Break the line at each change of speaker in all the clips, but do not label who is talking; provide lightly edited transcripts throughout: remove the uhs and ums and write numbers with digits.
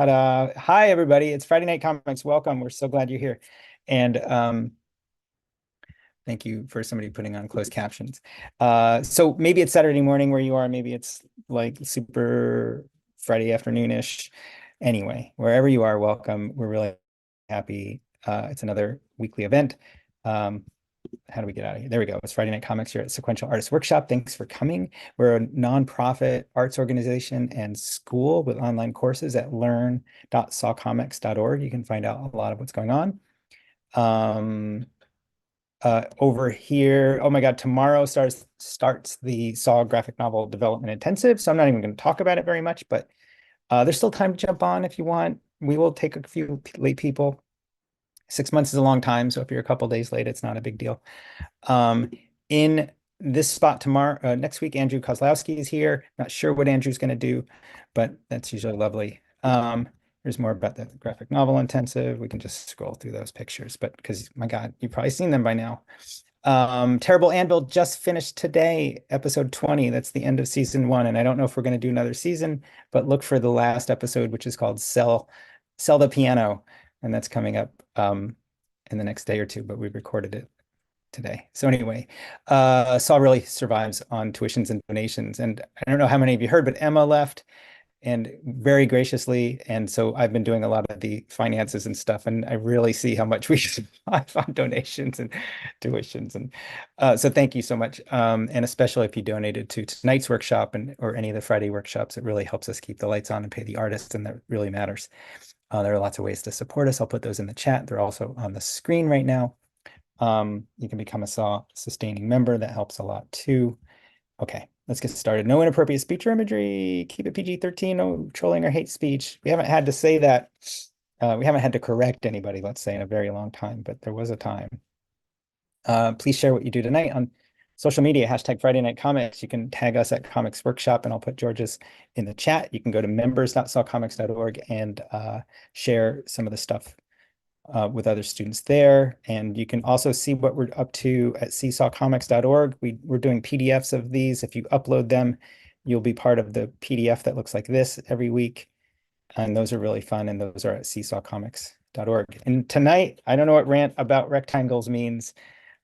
Ta-da. Hi, everybody. It's Friday Night Comics. Welcome. We're so glad you're here. And thank you for somebody putting on closed captions. So maybe it's Saturday morning where you are. Maybe it's like super Friday afternoonish. Anyway, wherever you are, welcome. We're really happy. It's another weekly event. How do we get out of here? There we go. It's Friday Night Comics here at Sequential Artists Workshop. Thanks for coming. We're a nonprofit arts organization and school with online courses at learn.sawcomics.org. You can find out a lot of what's going on. Over here, oh my God, tomorrow starts the Saw graphic novel development intensive. So I'm not even going to talk about it very much, but there's still time to jump on if you want. We will take a few late people. 6 months is a long time, so if you're a couple days late, it's not a big deal. In this spot tomorrow, next week, Andrew Kozlowski is here. Not sure what Andrew's going to do, but that's usually lovely. There's more about the graphic novel intensive. We can just scroll through those pictures, but because my God, you've probably seen them by now. Terrible Anvil just finished today, episode 20. That's the end of season 1. And I don't know if we're going to do another season, but look for the last episode, which is called Sell the Piano. And that's coming up in the next day or two, but we recorded it today. So anyway, Saw really survives on tuitions and donations. And I don't know how many of you heard, but Emma left and very graciously. And so I've been doing a lot of the finances and stuff, and I really see how much we survive on donations and tuitions. And so thank you so much. And especially if you donated to tonight's workshop or any of the Friday workshops, it really helps us keep the lights on and pay the artists, and that really matters. There are lots of ways to support us. I'll put those in the chat. They're also on the screen right now. You can become a SAW sustaining member. That helps a lot too. Okay, let's get started. No inappropriate speech or imagery. Keep it PG-13. No trolling or hate speech. We haven't had to say that. We haven't had to correct anybody, let's say, in a very long time, but there was a time. Please share what you do tonight on social media, hashtag Friday Night Comics. You can tag us at Comics Workshop, and I'll put George's in the chat. You can go to members.sawcomics.org and share some of the stuff with other students there. And you can also see what we're up to at seesawcomics.org. We're doing PDFs of these. If you upload them, you'll be part of the PDF that looks like this every week. And those are really fun, and those are at seesawcomics.org. And tonight, I don't know what rant about rectangles means.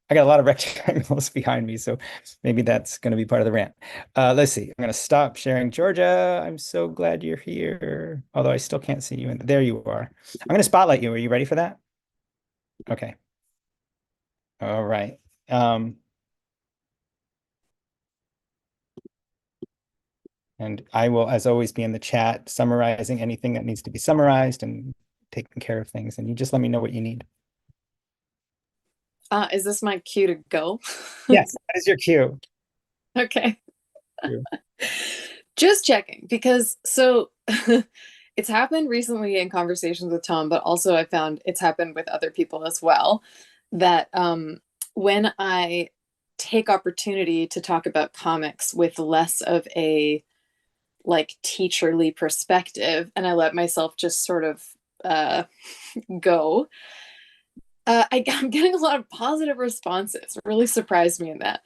I got a lot of rectangles behind me, so maybe that's going to be part of the rant. Let's see. I'm going to stop sharing. Georgia, I'm so glad you're here. Although I still can't see you. There you are. I'm going to spotlight you. Are you ready for that? Okay. All right. And I will, as always, be in the chat summarizing anything that needs to be summarized and taking care of things. And you just let me know what you need.
Is this my cue to go?
Yes, that is your cue.
Okay. Just checking, because it's happened recently in conversations with Tom, but also I found it's happened with other people as well, that when I take opportunity to talk about comics with less of a like teacherly perspective, and I let myself just sort of go, I'm getting a lot of positive responses. It really surprised me in that.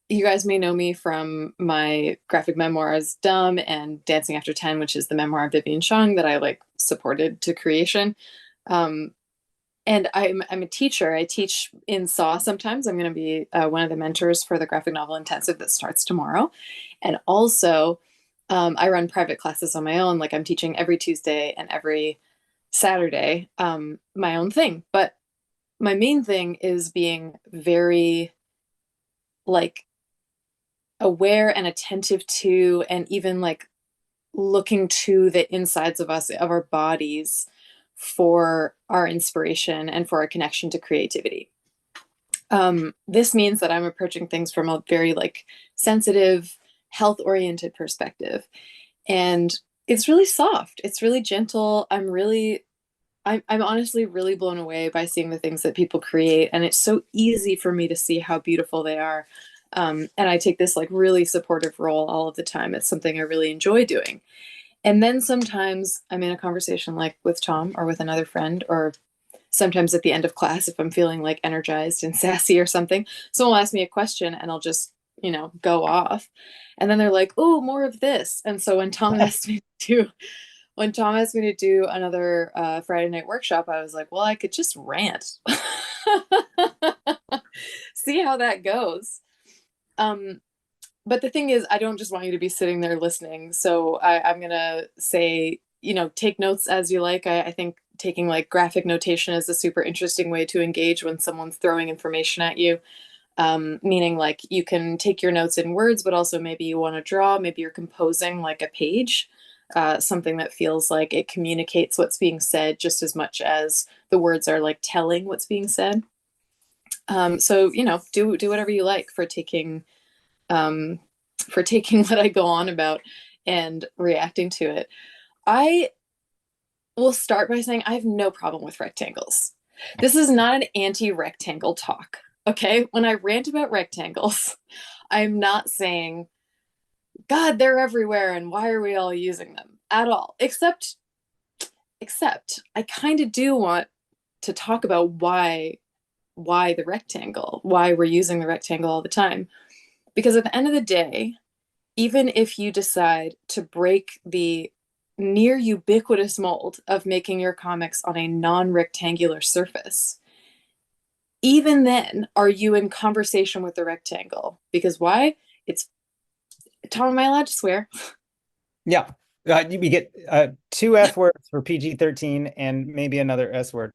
You guys may know me from my graphic memoirs Dumb and Dancing After 10, which is the memoir of Vivian Shang that I like supported to creation. And I'm a teacher. I teach in SAW sometimes. I'm going to be one of the mentors for the graphic novel intensive that starts tomorrow. And also, I run private classes on my own. Like I'm teaching every Tuesday and every Saturday, my own thing. But my main thing is being very like aware and attentive to, and even like looking to the insides of us, of our bodies, for our inspiration and for our connection to creativity. This means that I'm approaching things from a very like sensitive, health-oriented perspective. And it's really soft. It's really gentle. I'm honestly really blown away by seeing the things that people create. And it's so easy for me to see how beautiful they are. And I take this like really supportive role all of the time. It's something I really enjoy doing. And then sometimes I'm in a conversation like with Tom or with another friend, or sometimes at the end of class, if I'm feeling like energized and sassy or something, someone will ask me a question and I'll just, go off. And then they're like, oh, more of this. And so when Tom asked me to when Tom asked me to do another Friday night workshop, I was like, well, I could just rant. See how that goes. Um, but the thing is, I don't just want you to be sitting there listening. So I'm gonna say, take notes as you like. I think taking like graphic notation is a super interesting way to engage when someone's throwing information at you. Meaning like you can take your notes in words, but also maybe you want to draw, maybe you're composing like a page, something that feels like it communicates what's being said just as much as the words are like telling what's being said. So do whatever you like um, for taking what I go on about and reacting to it. I will start by saying I have no problem with rectangles. This is not an anti-rectangle talk. Okay, when I rant about rectangles, I'm not saying, God, they're everywhere and why are we all using them at all? Except I kind of do want to talk about why the rectangle, why we're using the rectangle all the time. Because at the end of the day, even if you decide to break the near ubiquitous mold of making your comics on a non-rectangular surface, even then, are you in conversation with the rectangle? Because why? It's Tom, am I allowed to swear?
Yeah. You get two F words for PG-13 and maybe another S word.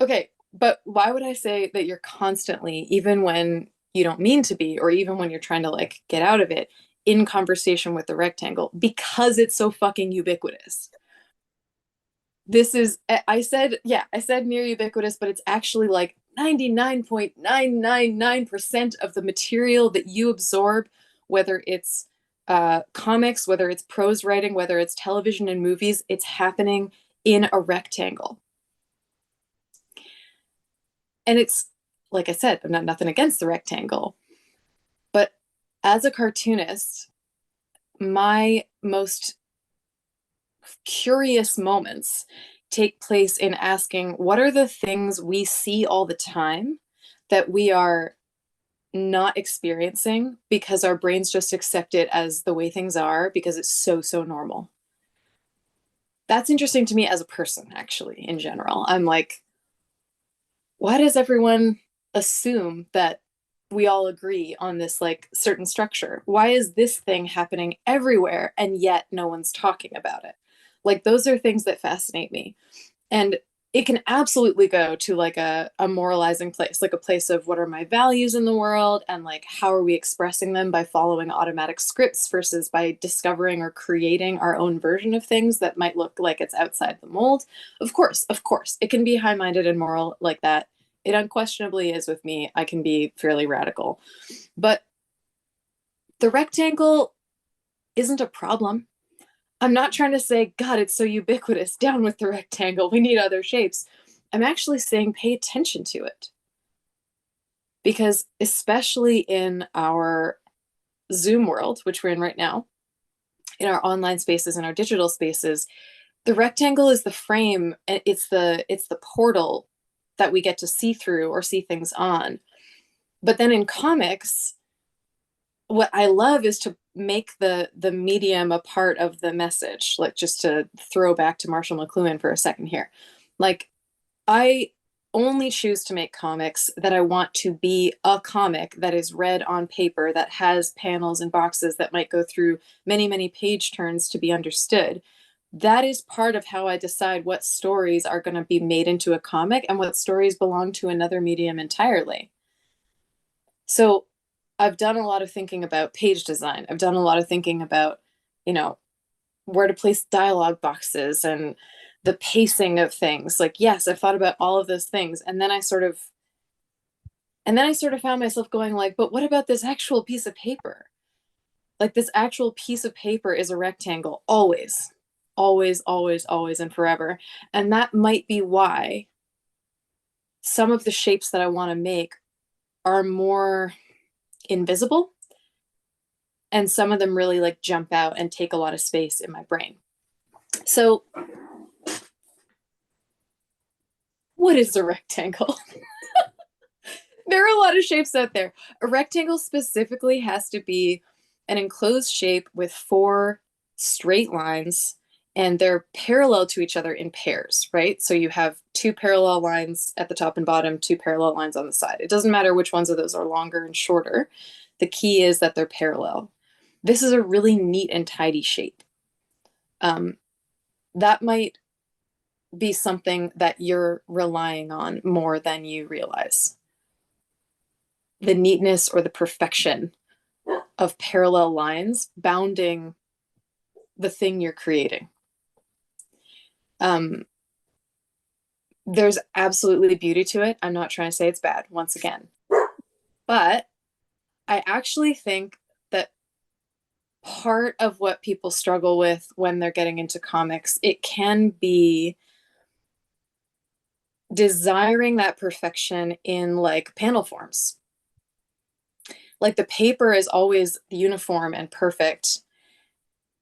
Okay, but why would I say that you're constantly, even when you don't mean to be, or even when you're trying to like get out of it, in conversation with the rectangle? Because it's so fucking ubiquitous. This is, I said near ubiquitous, but it's actually like 99.999% of the material that you absorb, whether it's comics, whether it's prose writing, whether it's television and movies, it's happening in a rectangle. And it's, like I said, I'm not nothing against the rectangle, but as a cartoonist, my most curious moments take place in asking what are the things we see all the time that we are not experiencing because our brains just accept it as the way things are because it's so normal. That's interesting to me as a person, actually, in general. I'm like, why does everyone assume that we all agree on this like certain structure? Why is this thing happening everywhere and yet no one's talking about it? Like those are things that fascinate me. And it can absolutely go to like a moralizing place, like a place of what are my values in the world and like how are we expressing them by following automatic scripts versus by discovering or creating our own version of things that might look like it's outside the mold. Of course, it can be high-minded and moral like that. It unquestionably is with me. I can be fairly radical. But the rectangle isn't a problem. I'm not trying to say, God, it's so ubiquitous, down with the rectangle, we need other shapes. I'm actually saying pay attention to it. Because especially in our Zoom world, which we're in right now, in our online spaces and our digital spaces, the rectangle is the frame, it's the portal that we get to see through or see things on. But then in comics, what I love is to make the medium a part of the message. Like just to throw back to Marshall McLuhan for a second here. Like I only choose to make comics that I want to be a comic that is read on paper, that has panels and boxes that might go through many page turns to be understood. That is part of how I decide what stories are going to be made into a comic and what stories belong to another medium entirely. So I've done a lot of thinking about page design. I've done a lot of thinking about, you know, where to place dialogue boxes and the pacing of things. Like, yes, I've thought about all of those things. And then I sort of found myself going like, but what about this actual piece of paper? Like this actual piece of paper is a rectangle always, always, and forever. And that might be why some of the shapes that I want to make are more invisible and some of them really like jump out and take a lot of space in my brain. So what is a rectangle? There are a lot of shapes out there. A rectangle specifically has to be an enclosed shape with four straight lines, and they're parallel to each other in pairs, right? So you have two parallel lines at the top and bottom, two parallel lines on the side. It doesn't matter which ones of those are longer and shorter. The key is that they're parallel. This is a really neat and tidy shape. That might be something that you're relying on more than you realize. The neatness or the perfection of parallel lines bounding the thing you're creating. There's absolutely beauty to it. I'm not trying to say it's bad, once again. But I actually think that part of what people struggle with when they're getting into comics, it can be desiring that perfection in like panel forms. Like the paper is always uniform and perfect,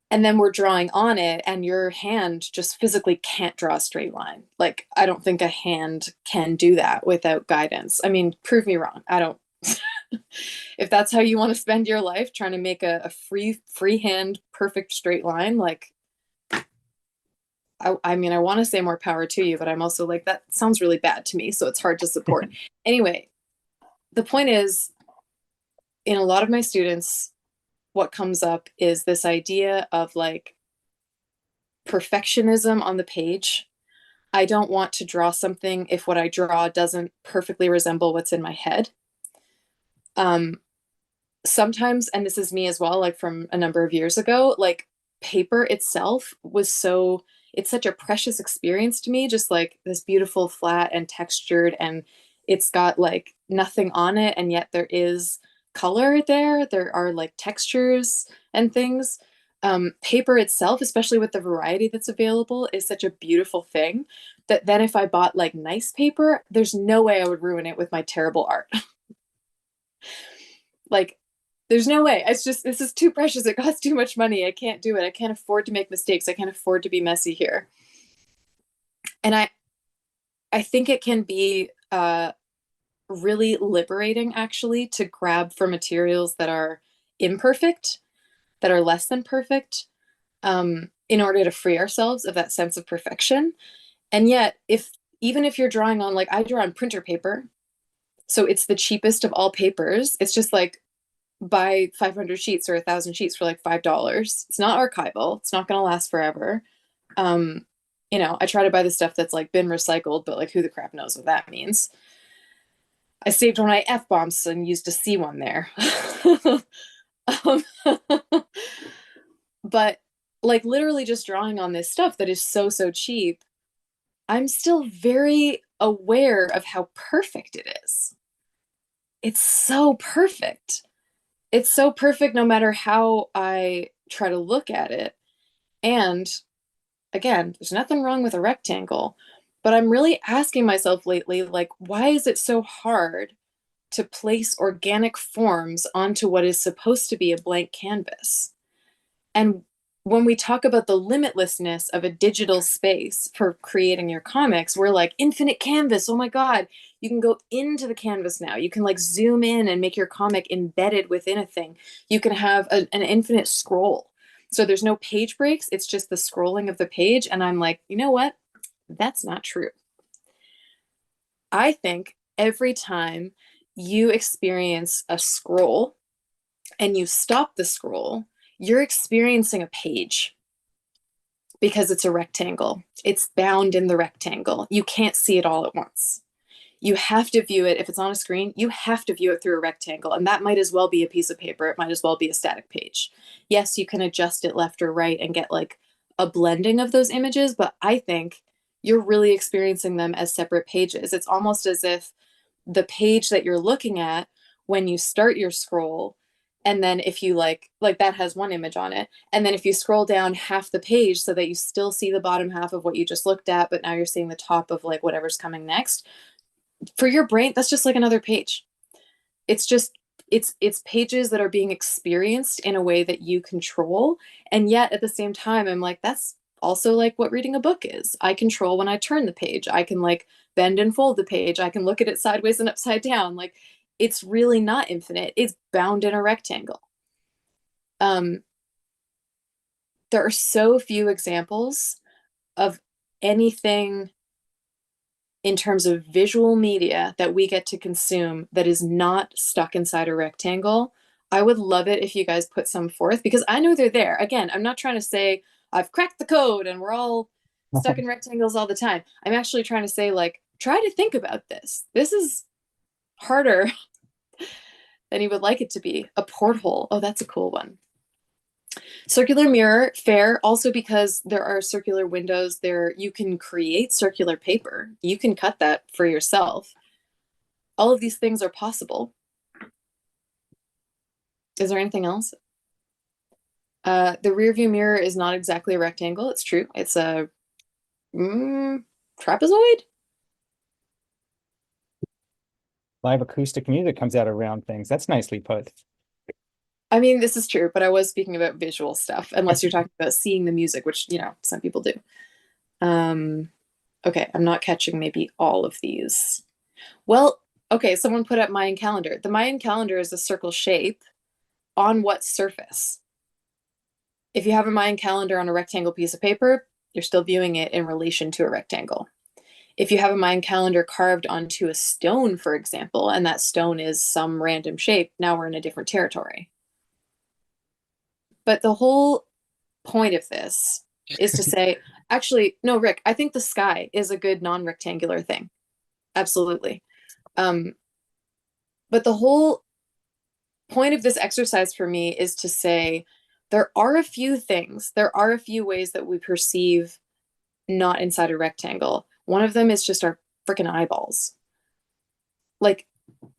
and then we're drawing on it and your hand just physically can't draw a straight line. Like I don't think a hand can do that without guidance. I mean, prove me wrong. I don't if that's how you want to spend your life trying to make a freehand perfect straight line, like I mean, I want to say more power to you, but I'm also like, that sounds really bad to me, so it's hard to support. Anyway, the point is, in a lot of my students, what comes up is this idea of like perfectionism on the page. I don't want to draw something if what I draw doesn't perfectly resemble what's in my head. Sometimes, and this is me as well, like from a number of years ago, like paper itself was so, it's such a precious experience to me, just like this beautiful flat and textured, and it's got like nothing on it, and yet there is color there. There are like textures and things. Paper itself, especially with the variety that's available, is such a beautiful thing that then if I bought like nice paper, there's no way I would ruin it with my terrible art. Like there's no way. It's just, this is too precious. It costs too much money. I can't do it. I can't afford to make mistakes. I can't afford to be messy here. And I think it can be really liberating actually to grab for materials that are imperfect, that are less than perfect, in order to free ourselves of that sense of perfection. And yet, even if you're drawing on, like I draw on printer paper, so it's the cheapest of all papers. It's just like buy 500 sheets or 1,000 sheets for like $5. It's not archival. It's not going to last forever. You know, I try to buy the stuff that's like been recycled, but like who the crap knows what that means. I saved one of my F-bombs and used a C one there. um, but like literally just drawing on this stuff that is so, so cheap, I'm still very aware of how perfect it is. It's so perfect. It's so perfect no matter how I try to look at it. And again, there's nothing wrong with a rectangle, but I'm really asking myself lately, like, why is it so hard to place organic forms onto what is supposed to be a blank canvas? And when we talk about the limitlessness of a digital space for creating your comics, we're like infinite canvas. Oh my God, you can go into the canvas now. You can like zoom in and make your comic embedded within a thing. You can have an infinite scroll. So there's no page breaks. It's just the scrolling of the page. And I'm like, you know what? That's not true. I think every time you experience a scroll and you stop the scroll, you're experiencing a page because it's a rectangle. It's bound in the rectangle. You can't see it all at once. You have to view it. If it's on a screen, you have to view it through a rectangle. And that might as well be a piece of paper. It might as well be a static page. Yes, you can adjust it left or right and get like a blending of those images, but I think you're really experiencing them as separate pages. It's almost as if the page that you're looking at when you start your scroll, and then if you like that has one image on it, and then if you scroll down half the page so that you still see the bottom half of what you just looked at, but now you're seeing the top of like whatever's coming next, for your brain that's just like another page. It's just it's pages that are being experienced in a way that you control. And yet at the same time I'm like, that's also like what reading a book is. I control when I turn the page. I can like bend and fold the page. I can look at it sideways and upside down. Like it's really not infinite. It's bound in a rectangle. Um, there are so few examples of anything in terms of visual media that we get to consume that is not stuck inside a rectangle. I would love it if you guys put some forth because I know they're there. Again, I'm not trying to say I've cracked the code and we're all stuck in rectangles all the time. I'm actually trying to say, like, try to think about this. This is harder than you would like it to be. A porthole. Oh, that's a cool one. Circular mirror, fair, also because there are circular windows there. You can create circular paper. You can cut that for yourself. All of these things are possible. Is there anything else? The rear view mirror is not exactly a rectangle. It's true. It's a trapezoid.
Live acoustic music comes out of round things. That's nicely put.
I mean, this is true, but I was speaking about visual stuff, unless you're talking about seeing the music, which, you know, some people do. Okay, I'm not catching maybe all of these. Well, okay, someone put up Mayan calendar. The Mayan calendar is a circle shape on what surface? If you have a Mayan calendar on a rectangle piece of paper, you're still viewing it in relation to a rectangle. If you have a Mayan calendar carved onto a stone, for example, and that stone is some random shape, now we're in a different territory. But the whole point of this is to say, actually, no, Rick, I think the sky is a good non-rectangular thing. Absolutely. But the whole point of this exercise for me is to say, there are a few things, there are a few ways that we perceive not inside a rectangle. One of them is just our freaking eyeballs. Like,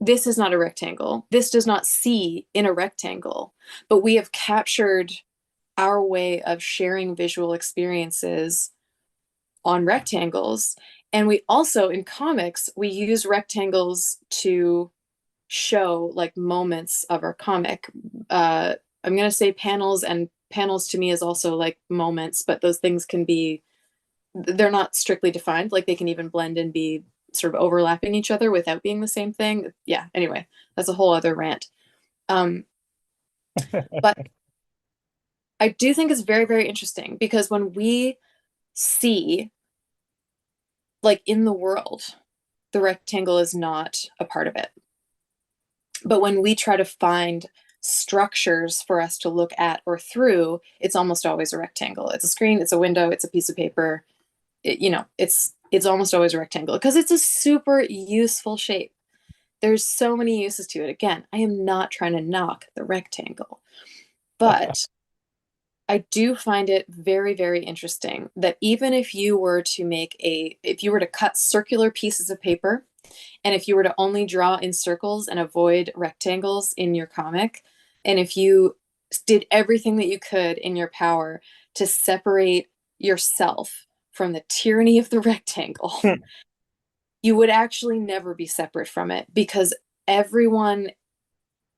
this is not a rectangle. This does not see in a rectangle, but we have captured our way of sharing visual experiences on rectangles. And we also, in comics, we use rectangles to show like moments of our comic. I'm going to say panels, and panels to me is also like moments, but those things can be, they're not strictly defined. Like they can even blend and be sort of overlapping each other without being the same thing. Yeah, anyway, that's a whole other rant. But I do think it's very, very interesting because when we see, like in the world, the rectangle is not a part of it. But when we try to find structures for us to look at or through, it's almost always a rectangle. It's a screen, it's a window, it's a piece of paper. You know, it's almost always a rectangle because it's a super useful shape. There's so many uses to it. Again, I am not trying to knock the rectangle, but I do find it very, very interesting that even if you were to if you were to cut circular pieces of paper, and if you were to only draw in circles and avoid rectangles in your comic, and if you did everything that you could in your power to separate yourself from the tyranny of the rectangle, you would actually never be separate from it because everyone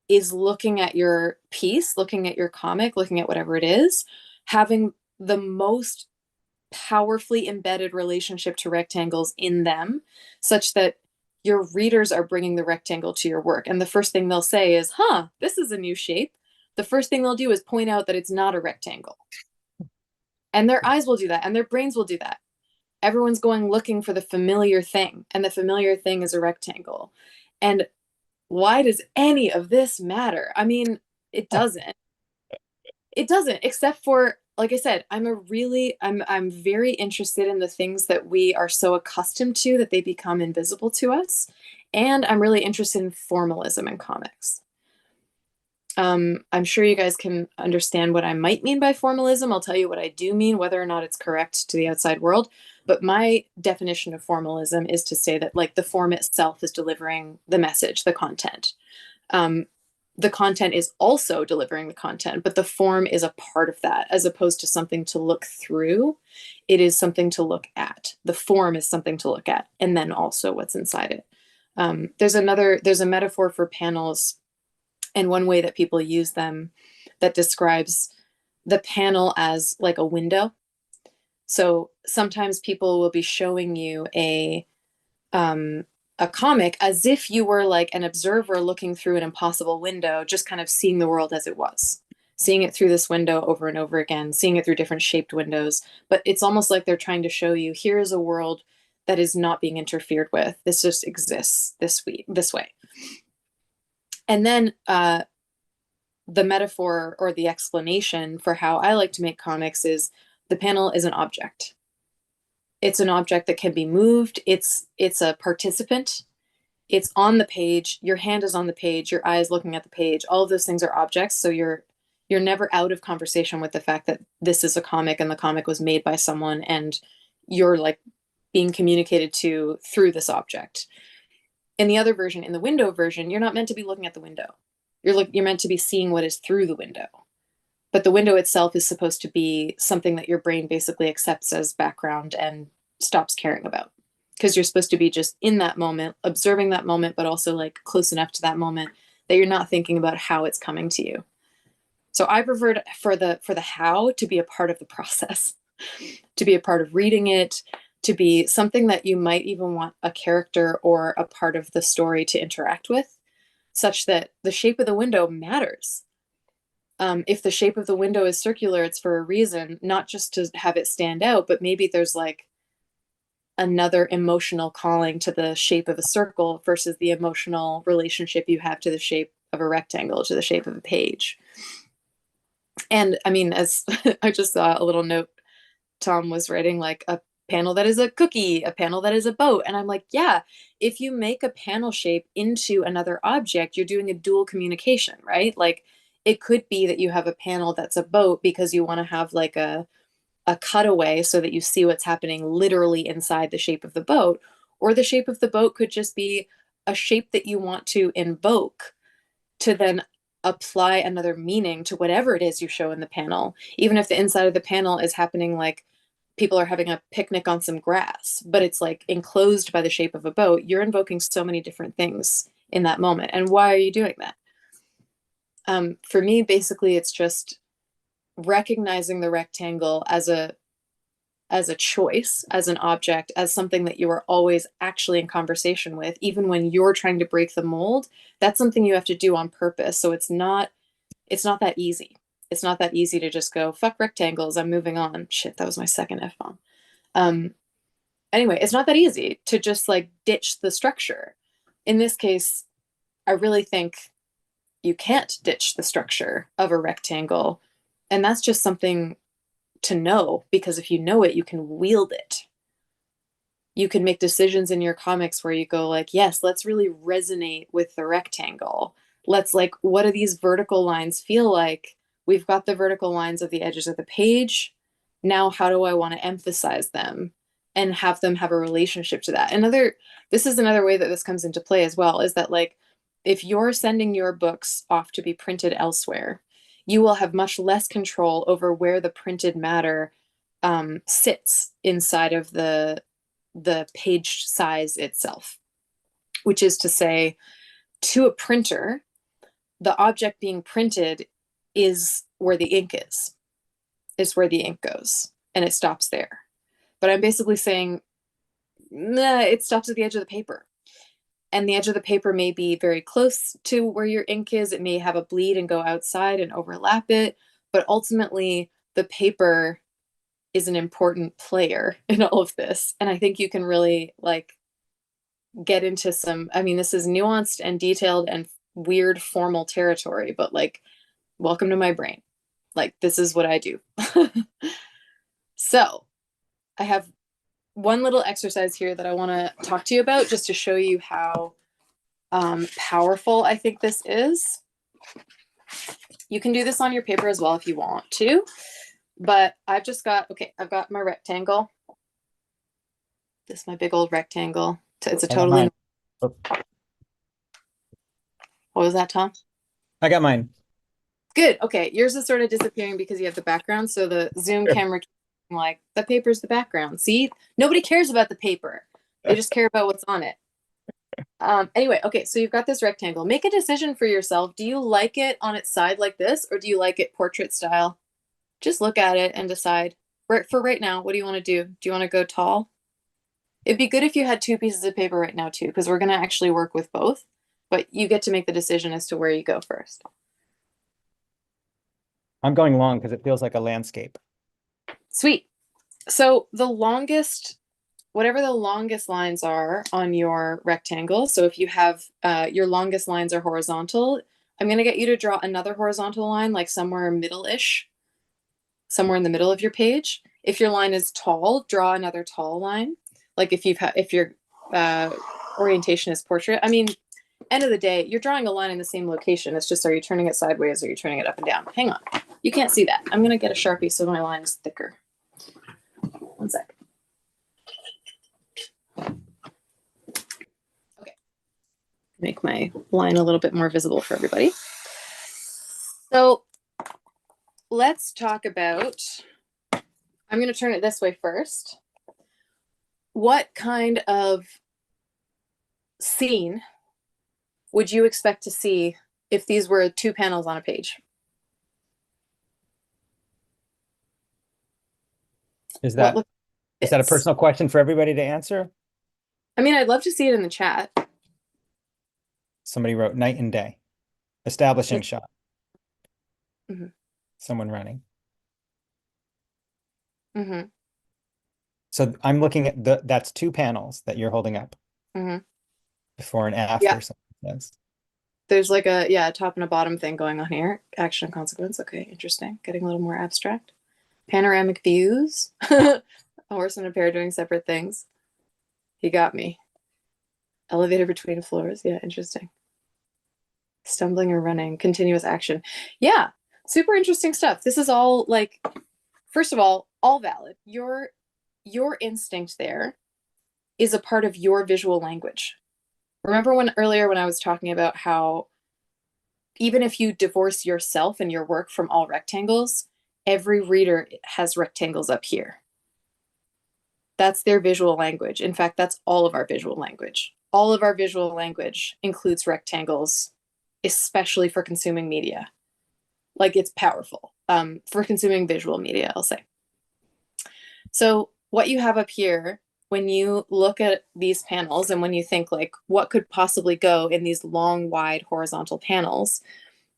is looking at your piece, looking at your comic, looking at whatever it is, having the most powerfully embedded relationship to rectangles in them, such that your readers are bringing the rectangle to your work. And the first thing they'll say is, huh, this is a new shape. The first thing they'll do is point out that it's not a rectangle. And their eyes will do that, and their brains will do that. Everyone's going looking for the familiar thing, and the familiar thing is a rectangle. And why does any of this matter? I mean, it doesn't. It doesn't, except for, like I said, I'm very interested in the things that we are so accustomed to that they become invisible to us. And I'm really interested in formalism in comics. I'm sure you guys can understand what I might mean by formalism. I'll tell you what I do mean, whether or not it's correct to the outside world. But my definition of formalism is to say that like the form itself is delivering the message, the content. The content is also delivering the content, but the form is a part of that as opposed to something to look through. It is something to look at. The form is something to look at, and then also what's inside it. There's a metaphor for panels, and one way that people use them that describes the panel as like a window. So sometimes people will be showing you a comic as if you were like an observer looking through an impossible window, just kind of seeing the world as it was, seeing it through this window over and over again, seeing it through different shaped windows. But it's almost like they're trying to show you, here is a world that is not being interfered with. This just exists this way. And then the metaphor or the explanation for how I like to make comics is the panel is an object. It's an object that can be moved. It's a participant. It's on the page. Your hand is on the page. Your eye is looking at the page. All of those things are objects. So you're never out of conversation with the fact that this is a comic and the comic was made by someone and you're like being communicated to through this object. In the other version, in the window version, you're not meant to be looking at the window. You're meant to be seeing what is through the window. But the window itself is supposed to be something that your brain basically accepts as background and stops caring about. Because you're supposed to be just in that moment, observing that moment, but also like close enough to that moment that you're not thinking about how it's coming to you. So I preferred for the how to be a part of the process, to be a part of reading it, to be something that you might even want a character or a part of the story to interact with, such that the shape of the window matters. If the shape of the window is circular, it's for a reason, not just to have it stand out, but maybe there's like another emotional calling to the shape of a circle versus the emotional relationship you have to the shape of a rectangle, to the shape of a page. And I mean, as I just saw a little note, Tom was writing like a panel that is a cookie, a panel that is a boat. And I'm like, yeah, if you make a panel shape into another object, you're doing a dual communication, right? Like it could be that you have a panel that's a boat because you want to have like a cutaway so that you see what's happening literally inside the shape of the boat, or the shape of the boat could just be a shape that you want to invoke to then apply another meaning to whatever it is you show in the panel, even if the inside of the panel is happening like people are having a picnic on some grass, but it's like enclosed by the shape of a boat. You're invoking so many different things in that moment. And why are you doing that? For me, basically, it's just recognizing the rectangle as a choice, as an object, as something that you are always actually in conversation with, even when you're trying to break the mold. That's something you have to do on purpose. So it's not that easy. It's not that easy to just go, fuck rectangles, I'm moving on. Shit, that was my second F-bomb. Anyway, it's not that easy to just like ditch the structure. In this case, I really think you can't ditch the structure of a rectangle. And that's just something to know, because if you know it, you can wield it. You can make decisions in your comics where you go like, yes, let's really resonate with the rectangle. Let's like, what do these vertical lines feel like? We've got the vertical lines of the edges of the page. Now, how do I want to emphasize them and have them have a relationship to that? This is another way that this comes into play as well, is that like, if you're sending your books off to be printed elsewhere, you will have much less control over where the printed matter sits inside of the page size itself, which is to say, to a printer, the object being printed is where the ink is where the ink goes, and it stops there. But I'm basically saying, nah, it stops at the edge of the paper. And the edge of the paper may be very close to where your ink is. It may have a bleed and go outside and overlap it. But ultimately, the paper is an important player in all of this. And I think you can really like get into some, I mean, this is nuanced and detailed and weird formal territory, but like, welcome to my brain. Like, this is what I do. So I have one little exercise here that I want to talk to you about, just to show you how powerful I think this is. You can do this on your paper as well if you want to, but I've got my rectangle. This is my big old rectangle. It's a totally.
Oh,
What was that, Tom?
I got mine.
Good. Okay. Yours is sort of disappearing because you have the background. So the Zoom
Sure.
camera, like, the paper's the background. See, nobody cares about the paper. They just care about what's on it. Anyway, okay. So you've got this rectangle. Make a decision for yourself. Do you like it on its side like this, or do you like it portrait style? Just look at it and decide. For right now, what do you want to do? Do you want to go tall? It'd be good if you had two pieces of paper right now too, because we're going to actually work with both, but you get to make the decision as to where you go first.
I'm going long because it feels like a landscape.
Sweet. So the longest, whatever the longest lines are on your rectangle. So if you have your longest lines are horizontal, I'm going to get you to draw another horizontal line, like somewhere middle-ish, somewhere in the middle of your page. If your line is tall, draw another tall line. Like if your orientation is portrait. I mean, end of the day, you're drawing a line in the same location. It's just, are you turning it sideways or are you turning it up and down? Hang on. You can't see that. I'm going to get a Sharpie so my line is thicker. One sec. Okay. Make my line a little bit more visible for everybody. So let's talk about, I'm going to turn it this way first. What kind of scene would you expect to see if these were 2 panels on a page?
Is
What
that
look
is that a
fits?
personal question for everybody to answer?
I mean, I'd love to see it in the chat.
Somebody wrote night and day. Establishing shot.
Mm-hmm.
Someone running.
Mm-hmm.
So I'm looking at that's 2 panels that you're holding up.
Mm-hmm.
Before and
Yeah.
after, something says.
There's like a top and a bottom thing going on here. Action and consequence. Okay, interesting. Getting a little more abstract. Panoramic views. A horse and a pair doing separate things. He got me. Elevator between floors. Yeah, interesting. Stumbling or running. Continuous action. Yeah, super interesting stuff. This is all like, first of all valid. Your instinct there is a part of your visual language. Remember earlier when I was talking about how even if you divorce yourself and your work from all rectangles, every reader has rectangles up here. That's their visual language. In fact, that's all of our visual language. All of our visual language includes rectangles, especially for consuming media. Like, it's powerful for consuming visual media, I'll say. So what you have up here, when you look at these panels and when you think like, what could possibly go in these long, wide horizontal panels,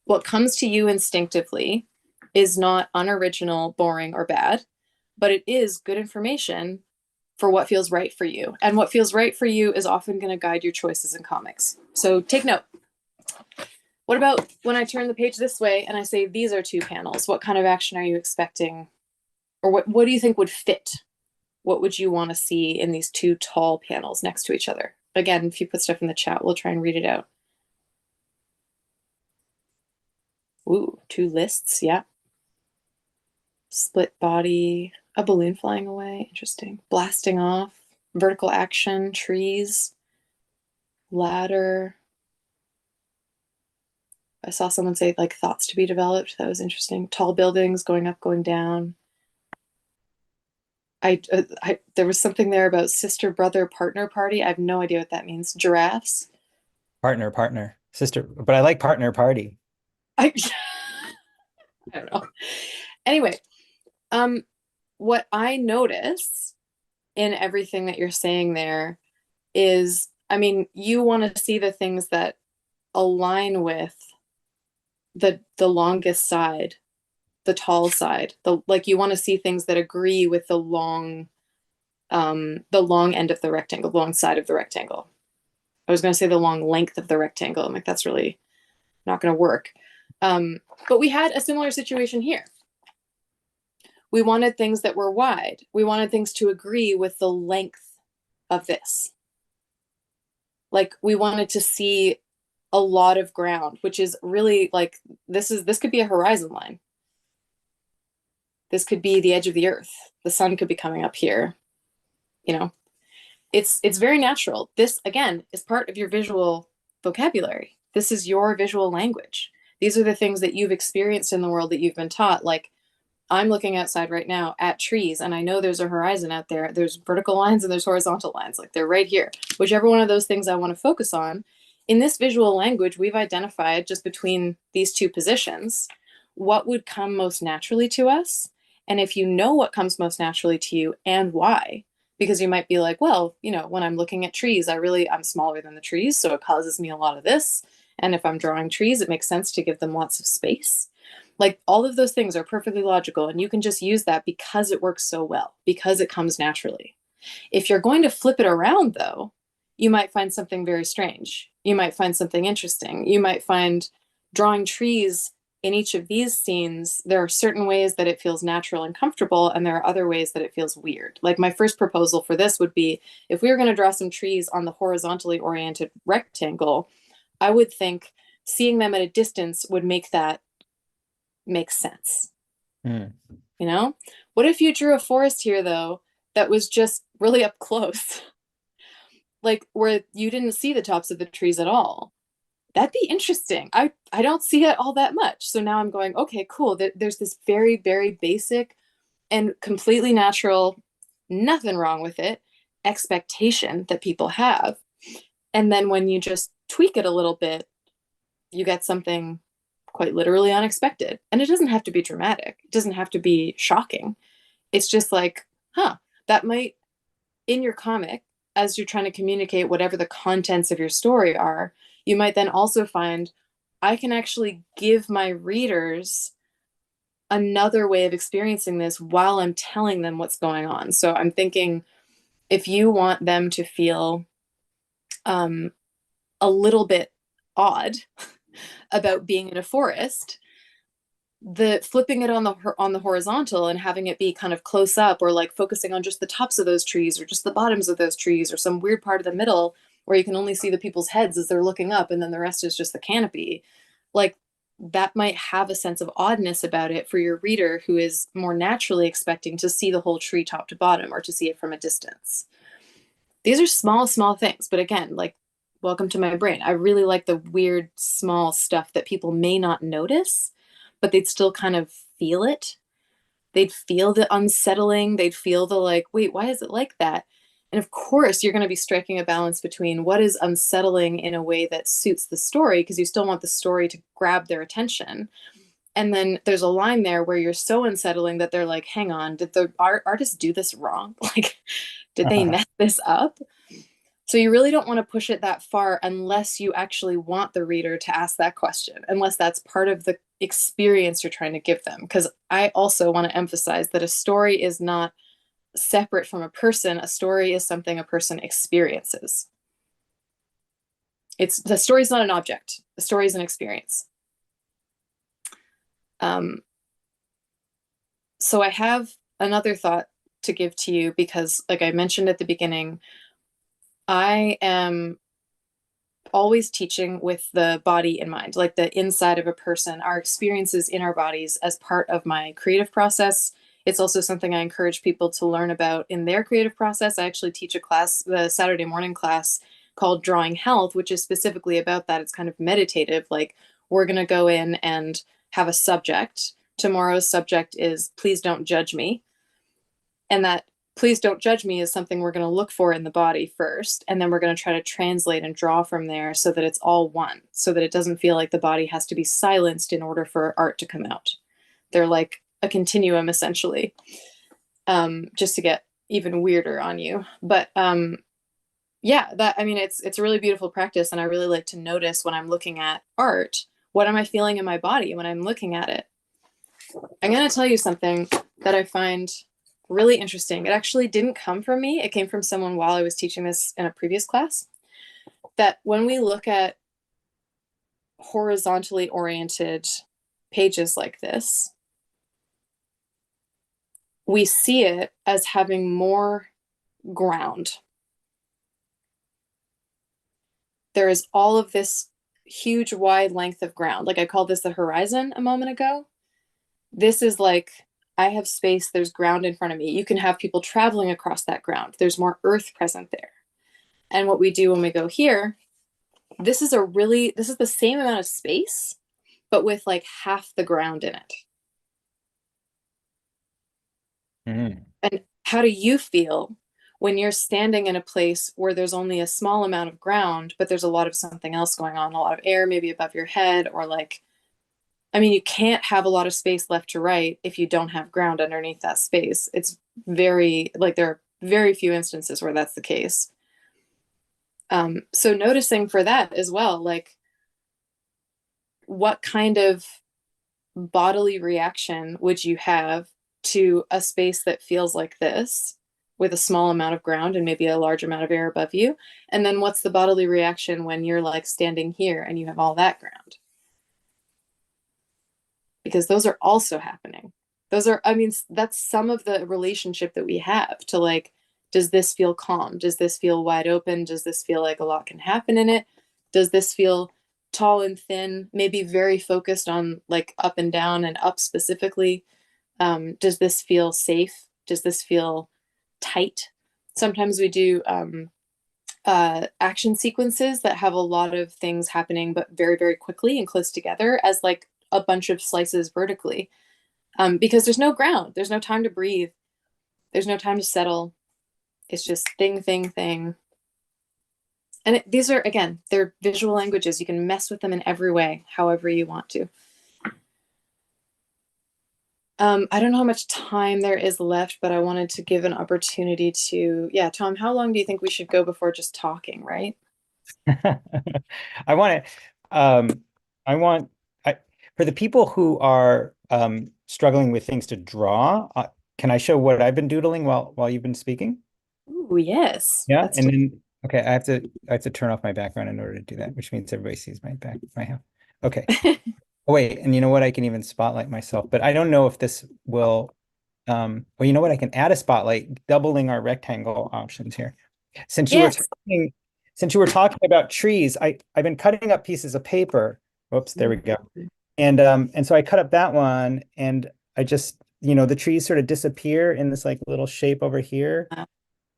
what comes to you instinctively is not unoriginal, boring, or bad, but it is good information for what feels right for you. And what feels right for you is often going to guide your choices in comics. So take note. What about when I turn the page this way and I say these are 2 panels? What kind of action are you expecting? Or what do you think would fit? What would you want to see in these 2 tall panels next to each other? Again, if you put stuff in the chat, we'll try and read it out. Ooh, 2 lists, yeah. Split body, a balloon flying away, interesting. Blasting off, vertical action, trees, ladder. I saw someone say like thoughts to be developed. That was interesting. Tall buildings, going up, going down. There was something there about sister, brother, partner party. I have no idea what that means. Giraffes.
Partner, sister. But I like partner party.
I I don't know. Anyway, what I notice in everything that you're saying there is, I mean, you want to see the things that align with the longest side, the tall side. Like you want to see things that agree with the long end of the rectangle, the long side of the rectangle. I was going to say the long length of the rectangle. I'm like, that's really not going to work. But we had a similar situation here. We wanted things that were wide. We wanted things to agree with the length of this. Like we wanted to see a lot of ground, which is really like, this could be a horizon line. This could be the edge of the earth. The sun could be coming up here. You know, it's very natural. This, again, is part of your visual vocabulary. This is your visual language. These are the things that you've experienced in the world that you've been taught. Like, I'm looking outside right now at trees, and I know there's a horizon out there. There's vertical lines and there's horizontal lines. Like, they're right here. Whichever one of those things I want to focus on. In this visual language, we've identified just between these 2 positions what would come most naturally to us. And if you know what comes most naturally to you and why, because you might be like, well, you know, when I'm looking at trees, I'm smaller than the trees, so it causes me a lot of this. And if I'm drawing trees, it makes sense to give them lots of space. Like all of those things are perfectly logical, and you can just use that because it works so well, because it comes naturally. If you're going to flip it around, though, you might find something very strange. You might find something interesting. You might find drawing trees in each of these scenes, there are certain ways that it feels natural and comfortable, and there are other ways that it feels weird. Like my first proposal for this would be if we were going to draw some trees on the horizontally oriented rectangle, I would think seeing them at a distance would make that make sense.
Mm.
You know? What if you drew a forest here, though, that was just really up close? Like where you didn't see the tops of the trees at all. That'd be interesting. I don't see it all that much. So now I'm going, okay, cool. There's this very, very basic and completely natural, nothing wrong with it, expectation that people have. And then when you just tweak it a little bit, you get something quite literally unexpected. And it doesn't have to be dramatic. It doesn't have to be shocking. It's just like, huh, that might in your comic, as you're trying to communicate whatever the contents of your story are, you might then also find I can actually give my readers another way of experiencing this while I'm telling them what's going on. So I'm thinking if you want them to feel um, a little bit odd about being in a forest, the flipping it on the horizontal and having it be kind of close up, or like focusing on just the tops of those trees or just the bottoms of those trees or some weird part of the middle where you can only see the people's heads as they're looking up and then the rest is just the canopy, like that might have a sense of oddness about it for your reader who is more naturally expecting to see the whole tree top to bottom or to see it from a distance. These are small things, but again, like, welcome to my brain. I really like the weird small stuff that people may not notice, but they'd still kind of feel it. They'd feel the unsettling. They'd feel the like, wait, why is it like that? And of course, you're going to be striking a balance between what is unsettling in a way that suits the story, because you still want the story to grab their attention. And then there's a line there where you're so unsettling that they're like, hang on, did the artist do this wrong? Like, did they
Uh-huh.
mess this up? So you really don't want to push it that far unless you actually want the reader to ask that question, unless that's part of the experience you're trying to give them. Because I also want to emphasize that a story is not separate from a person. A story is something a person experiences. It's the story is not an object. The story is an experience. Um, so I have another thought to give to you because, like I mentioned at the beginning, I am always teaching with the body in mind, like the inside of a person, our experiences in our bodies as part of my creative process. It's also something I encourage people to learn about in their creative process. I actually teach a class, the Saturday morning class called Drawing Health, which is specifically about that. It's kind of meditative. Like we're going to go in and have a subject. Tomorrow's subject is please don't judge me. And that please don't judge me is something we're going to look for in the body first. And then we're going to try to translate and draw from there so that it's all one, so that it doesn't feel like the body has to be silenced in order for art to come out. They're like a continuum, essentially, just to get even weirder on you. But yeah, that I mean, it's a really beautiful practice. And I really like to notice when I'm looking at art, what am I feeling in my body when I'm looking at it? I'm going to tell you something that I find really interesting. It actually didn't come from me. It came from someone while I was teaching this in a previous class. That when we look at horizontally oriented pages like this, we see it as having more ground. There is all of this huge wide length of ground. Like I called this the horizon a moment ago. This is like I have space, there's ground in front of me. You can have people traveling across that ground. There's more earth present there. And what we do when we go here, this is the same amount of space, but with like half the ground in it.
Mm.
And how do you feel when you're standing in a place where there's only a small amount of ground, but there's a lot of something else going on, a lot of air maybe above your head, or like, I mean, you can't have a lot of space left to right if you don't have ground underneath that space. It's very, like, there are very few instances where that's the case. So noticing for that as well, like what kind of bodily reaction would you have to a space that feels like this with a small amount of ground and maybe a large amount of air above you? And then what's the bodily reaction when you're like standing here and you have all that ground? Because those are also happening. Those are, I mean, that's some of the relationship that we have to like, does this feel calm? Does this feel wide open? Does this feel like a lot can happen in it? Does this feel tall and thin, maybe very focused on like up and down and up specifically? Does this feel safe? Does this feel tight? Sometimes we do action sequences that have a lot of things happening, but very, very quickly and close together as like a bunch of slices vertically. Because there's no ground, there's no time to breathe, there's no time to settle. It's just thing, thing, thing. And these are, again, they're visual languages. You can mess with them in every way, however you want to. I don't know how much time there is left, but I wanted to give an opportunity to, yeah, Tom, how long do you think we should go before just talking, right?
I want to, I want, I, for the people who are struggling with things to draw, can I show what I've been doodling while you've been speaking?
Ooh, yes.
Yeah,
Let's
and
do
then okay, I have to turn off my background in order to do that, which means everybody sees my house. Okay.
it.
Oh, wait, and you know what? I can even spotlight myself, but I don't know if this will. Well, you know what? I can add a spotlight, doubling our rectangle options here. Since you were
Yes.
talking, since you were talking about trees, I've been cutting up pieces of paper. Whoops, there we go. And so I cut up that one, and I just, the trees sort of disappear in this like little shape over here,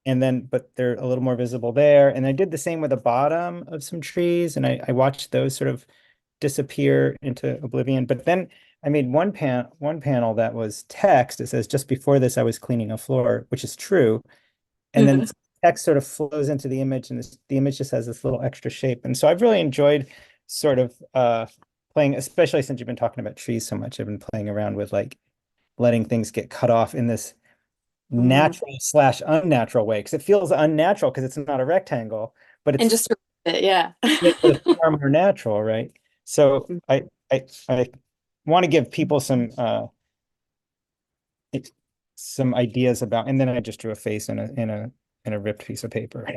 and then but they're a little more visible there. And I did the same with the bottom of some trees, and I watched those sort of disappear into oblivion. But then I made one panel that was text. It says, just before this, I was cleaning a floor, which is true. And then text sort of flows into the image, and the image just has this little extra shape. And so I've really enjoyed sort of playing, especially since you've been talking about trees so much. I've been playing around with like letting things get cut off in this
Mm.
natural slash unnatural way, because it feels unnatural because it's not a rectangle, but
And
it's
just, yeah.
far more natural, right? So I want to give people some ideas about, and then I just drew a face in a ripped piece of paper.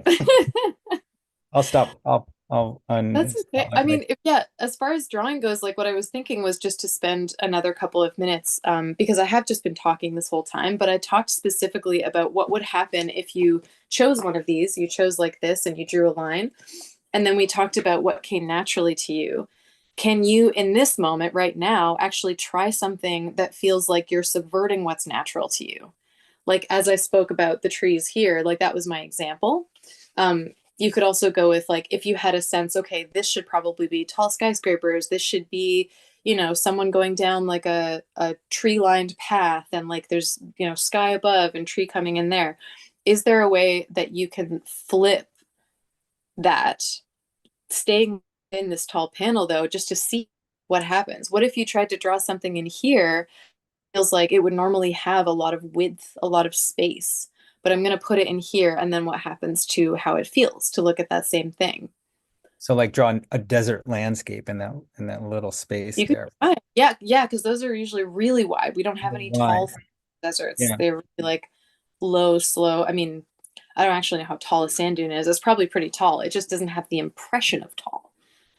I'll stop. I'll
That's okay.
unspotlight
I mean, if, yeah, as far as drawing goes, like what I was thinking was just to spend another couple of minutes, because I have just been talking this whole time, but I talked specifically about what would happen if you chose one of these, you chose like this and you drew a line. And then we talked about what came naturally to you. Can you, in this moment right now, actually try something that feels like you're subverting what's natural to you? Like, as I spoke about the trees here, like that was my example. You could also go with like, if you had a sense, okay, this should probably be tall skyscrapers. This should be, someone going down like a tree lined path and like there's, sky above and tree coming in there. Is there a way that you can flip that, staying in this tall panel though, just to see what happens? What if you tried to draw something in here? Feels like it would normally have a lot of width, a lot of space, but I'm going to put it in here. And then what happens to how it feels to look at that same thing?
So like draw a desert landscape in that little space
You could,
there.
yeah, yeah, because those are usually really wide. We don't have any
Wide.
tall deserts.
Yeah,
They're really like low, slow. I mean, I don't actually know how tall a sand dune is. It's probably pretty tall. It just doesn't have the impression of tall,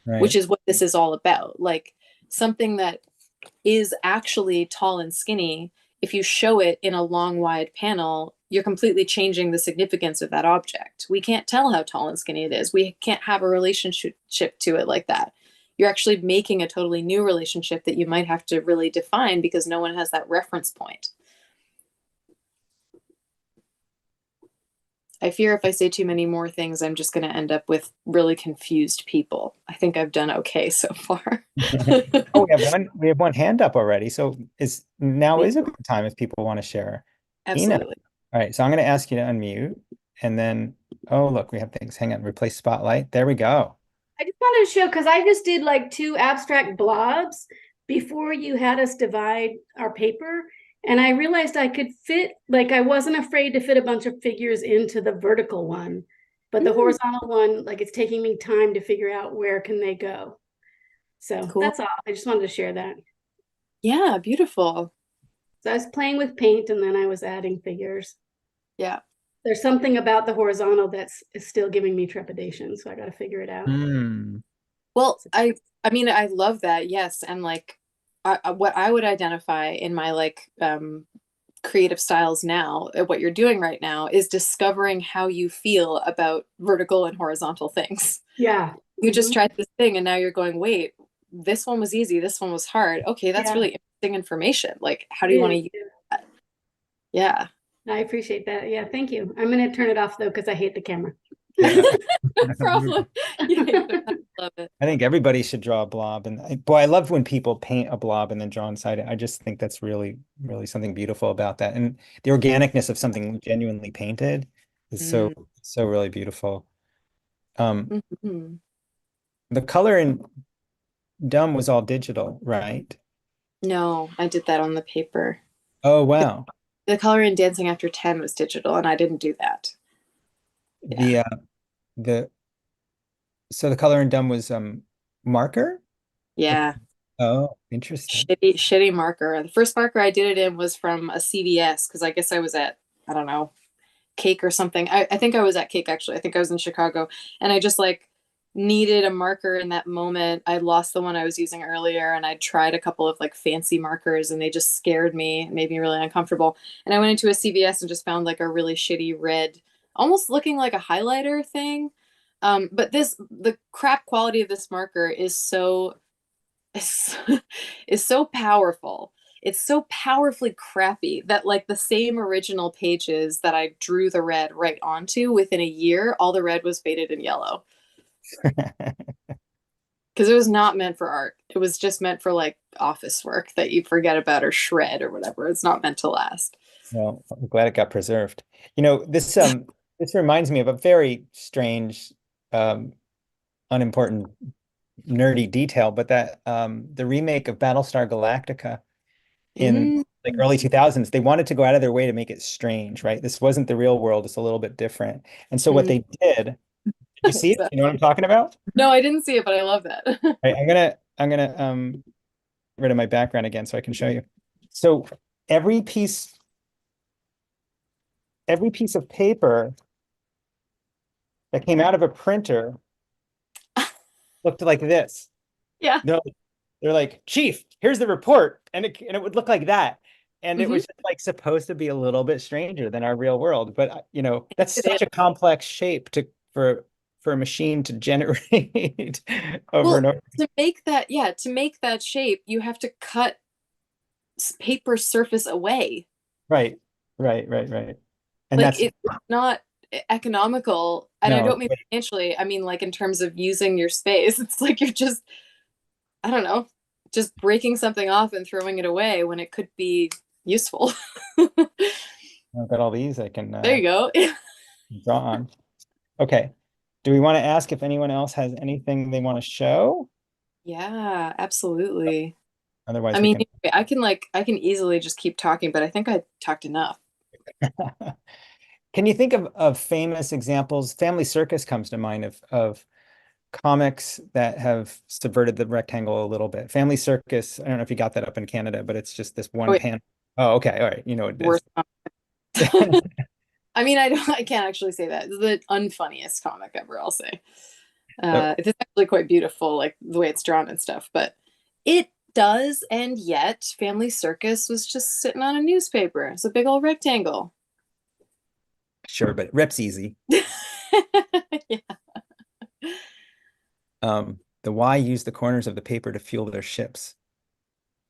which
right.
is what this is all about. Like something that is actually tall and skinny, if you show it in a long, wide panel, you're completely changing the significance of that object. We can't tell how tall and skinny it is. We can't have a relationship to it like that. You're actually making a totally new relationship that you might have to really define because no one has that reference point. I fear if I say too many more things, I'm just going to end up with really confused people. I think I've done okay so far.
Oh, we have one hand up already. So is a good time if people want to share. Ina.
Absolutely.
All right, so I'm going to ask you to unmute, and then oh look, we have things. Hang on, replace spotlight. There we go.
I just wanted to show because I just did like two abstract blobs before you had us divide our paper. And I realized I could fit, like, I wasn't afraid to fit a bunch of figures into the vertical one, but the horizontal one, like, it's taking me time to figure out where can they go. So
Cool.
that's all. I just wanted to share that.
Yeah, beautiful.
So I was playing with paint and then I was adding figures.
Yeah.
There's something about the horizontal that's is still giving me trepidation, so I got to figure it out.
Hmm.
Well, I mean, I love that. Yes, and like what I would identify in my like creative styles now, what you're doing right now is discovering how you feel about vertical and horizontal things.
Yeah.
You just
Mhm.
tried this thing and now you're going, wait, this one was easy, this one was hard. Okay, that's
Yeah,
really interesting information. Like, how
it
do you want to
is.
use that? Yeah.
I appreciate that. Yeah, thank you. I'm gonna turn it off though because I hate the camera.
Yeah.
No problem. You hate it. I love it.
I think everybody should draw a blob. And boy, I love when people paint a blob and then draw inside it. I just think that's really, really something beautiful about that. And the organicness of something genuinely painted is
Mm.
so really beautiful. Um,
Mhm.
the color in Dumb was all digital, right?
No, I did that on the paper.
Oh, wow.
The color in Dancing After 10 was digital, and I didn't do that. Yeah.
The the so the color in Dumb was marker? Like,
Yeah.
oh, interesting.
Shitty marker. The first marker I did it in was from a CVS because I guess I was at, I don't know, Cake or something. I think I was at Cake actually. I think I was in Chicago. And I just like needed a marker in that moment. I lost the one I was using earlier and I tried a couple of like fancy markers and they just scared me, made me really uncomfortable. And I went into a CVS and just found like a really shitty red, almost looking like a highlighter thing. But the crap quality of this marker is, is so powerful. It's so powerfully crappy that like the same original pages that I drew the red right onto within a year, all the red was faded and yellow because it was not meant for art. It was just meant for like office work that you forget about or shred or whatever. It's not meant to last.
Well, I'm glad it got preserved. This reminds me of a very strange, um, unimportant, nerdy detail, but that the remake of Battlestar Galactica in
Mm.
like early 2000s, they wanted to go out of their way to make it strange, right? This wasn't the real world, it's a little bit different. And so what
Mm.
they did you see it? You know what I'm talking about?
No, I didn't see it, but I love that.
Right, I'm gonna get rid of my background again so I can show you. So every piece every piece of paper that came out of a printer looked like this.
Yeah.
They're, they're like, Chief, here's the report, and it would look like that. And it
Hmm.
was just like supposed to be a little bit stranger than our real world. But that's
It is.
such a complex shape for a machine to generate over
Well,
and over.
to make that, yeah, to make that shape, you have to cut paper surface away.
Right, right. And
Like
that's
it's not economical, and I
no,
don't mean financially. I mean like in terms of using your space. It's like you're just, I don't know, just breaking something off and throwing it away when it could be useful.
I've got all these I can
There you go.
draw on. Okay. Do we want to ask if anyone else has anything they want to show?
Yeah, absolutely. I
Otherwise, we
mean,
can.
I can easily just keep talking, but I think I talked enough.
Can you think of famous examples? Family Circus comes to mind of comics that have subverted the rectangle a little bit. Family Circus, I don't know if you got that up in Canada, but it's just this
Oh,
one
yeah,
panel. Oh, okay. All right. You know what it is.
worst. I mean, I can't actually say that. It's the unfunniest comic ever, I'll say.
So,
It's actually quite beautiful, like the way it's drawn and stuff, but it does, and yet Family Circus was just sitting on a newspaper. It's a big old rectangle.
sure, but rips easy.
Yeah.
The Y use the corners of the paper to fuel their ships.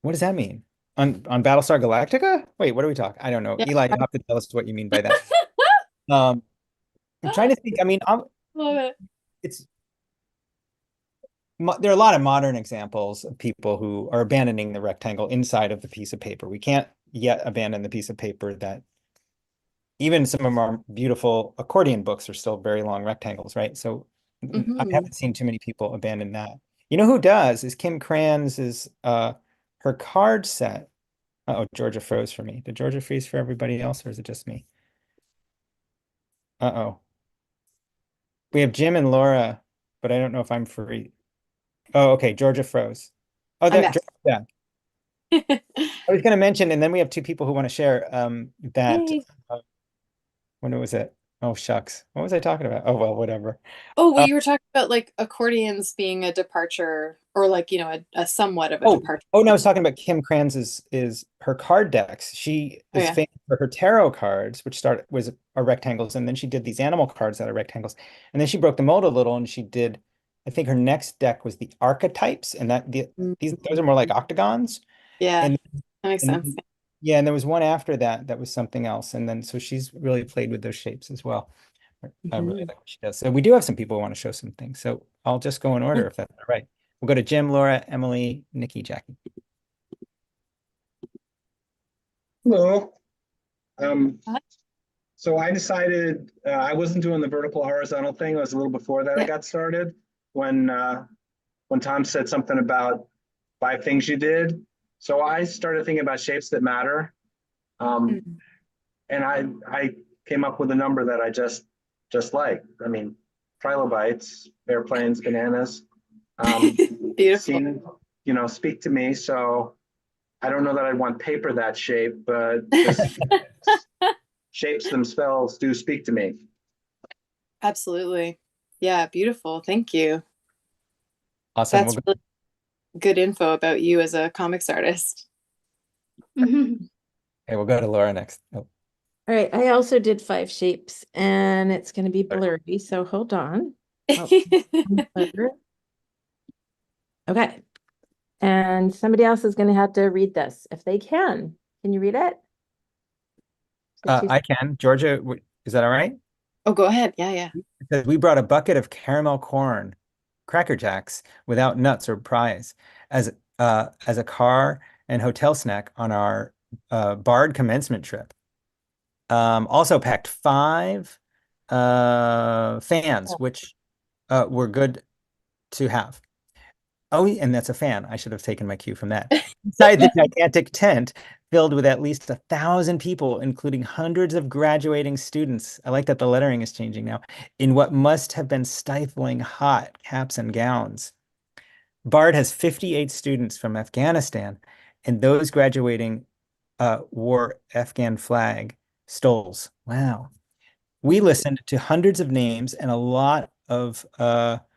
What does that mean? On Battlestar Galactica? Wait, what are we talking? I don't know.
Yeah.
Eli, you'll have to tell us what you mean by that. Um, I'm trying to think. I mean,
Love it.
it's there are a lot of modern examples of people who are abandoning the rectangle inside of the piece of paper. We can't yet abandon the piece of paper that even some of our beautiful accordion books are still very long rectangles, right? So I
Hmm.
haven't seen too many people abandon that. You know who does is Kim Kranz is her card set. Uh-oh, Georgia froze for me. Did Georgia freeze for everybody else, or is it just me? Uh-oh. We have Jim and Laura, but I don't know if I'm free. Oh, okay. Georgia froze. Oh,
I'm
that
back.
Georgia's back. I was going to mention, and then we have two people who want to share that.
Yay.
When was it? Oh, shucks. What was I talking about? Oh, well, whatever.
Oh, well,
Uh,
you were talking about like accordions being a departure, or like, a somewhat of a
oh,
departure.
no, I was talking about Kim Kranz is her card decks. She
Oh,
is
yeah.
famous for her tarot cards, which are rectangles, and then she did these animal cards that are rectangles. And then she broke the mold a little and she did, I think her next deck was the archetypes, and those are more like octagons.
Yeah,
And
that makes sense.
and yeah, and there was one after that that was something else. And then so she's really played with those shapes as well. I really
Mhm.
like what she does. So we do have some people who want to show some things. So I'll just go in order if that's all right. We'll go to Jim, Laura, Emily, Nikki, Jackie.
Hello.
Hi.
So I decided I wasn't doing the vertical horizontal thing. It was a little before that I
Yeah.
got started when Tom said something about 5 things you did. So I started thinking about shapes that matter.
Mhm.
And I came up with a number that I just like. I mean, trilobites, airplanes, bananas,
Beautiful.
speak to me. So I don't know that I'd want paper that shape, but just shapes themselves do speak to me.
Absolutely. Yeah, beautiful. Thank you.
Awesome.
That's really good info about you as a comics artist.
We'll go to Laura next. Oh,
All right, I also did 5 shapes and it's going to be blurry, so hold on. Oh, blur. Okay. And somebody else is going to have to read this if they can. Can you read it?
I can. Georgia, is that all right?
Oh, go ahead. Yeah, yeah.
It says, we brought a bucket of caramel corn, Cracker Jacks, without nuts or pies, as a car and hotel snack on our Bard commencement trip. Also packed 5 fans, which were good to have. Oh, and that's a fan. I should have taken my cue from that. Inside the gigantic tent, filled with at least 1,000 people, including hundreds of graduating students. I like that the lettering is changing now. In what must have been stifling hot caps and gowns. Bard has 58 students from Afghanistan, and those graduating wore Afghan flag stoles. Wow. We listened to hundreds of names and a lot of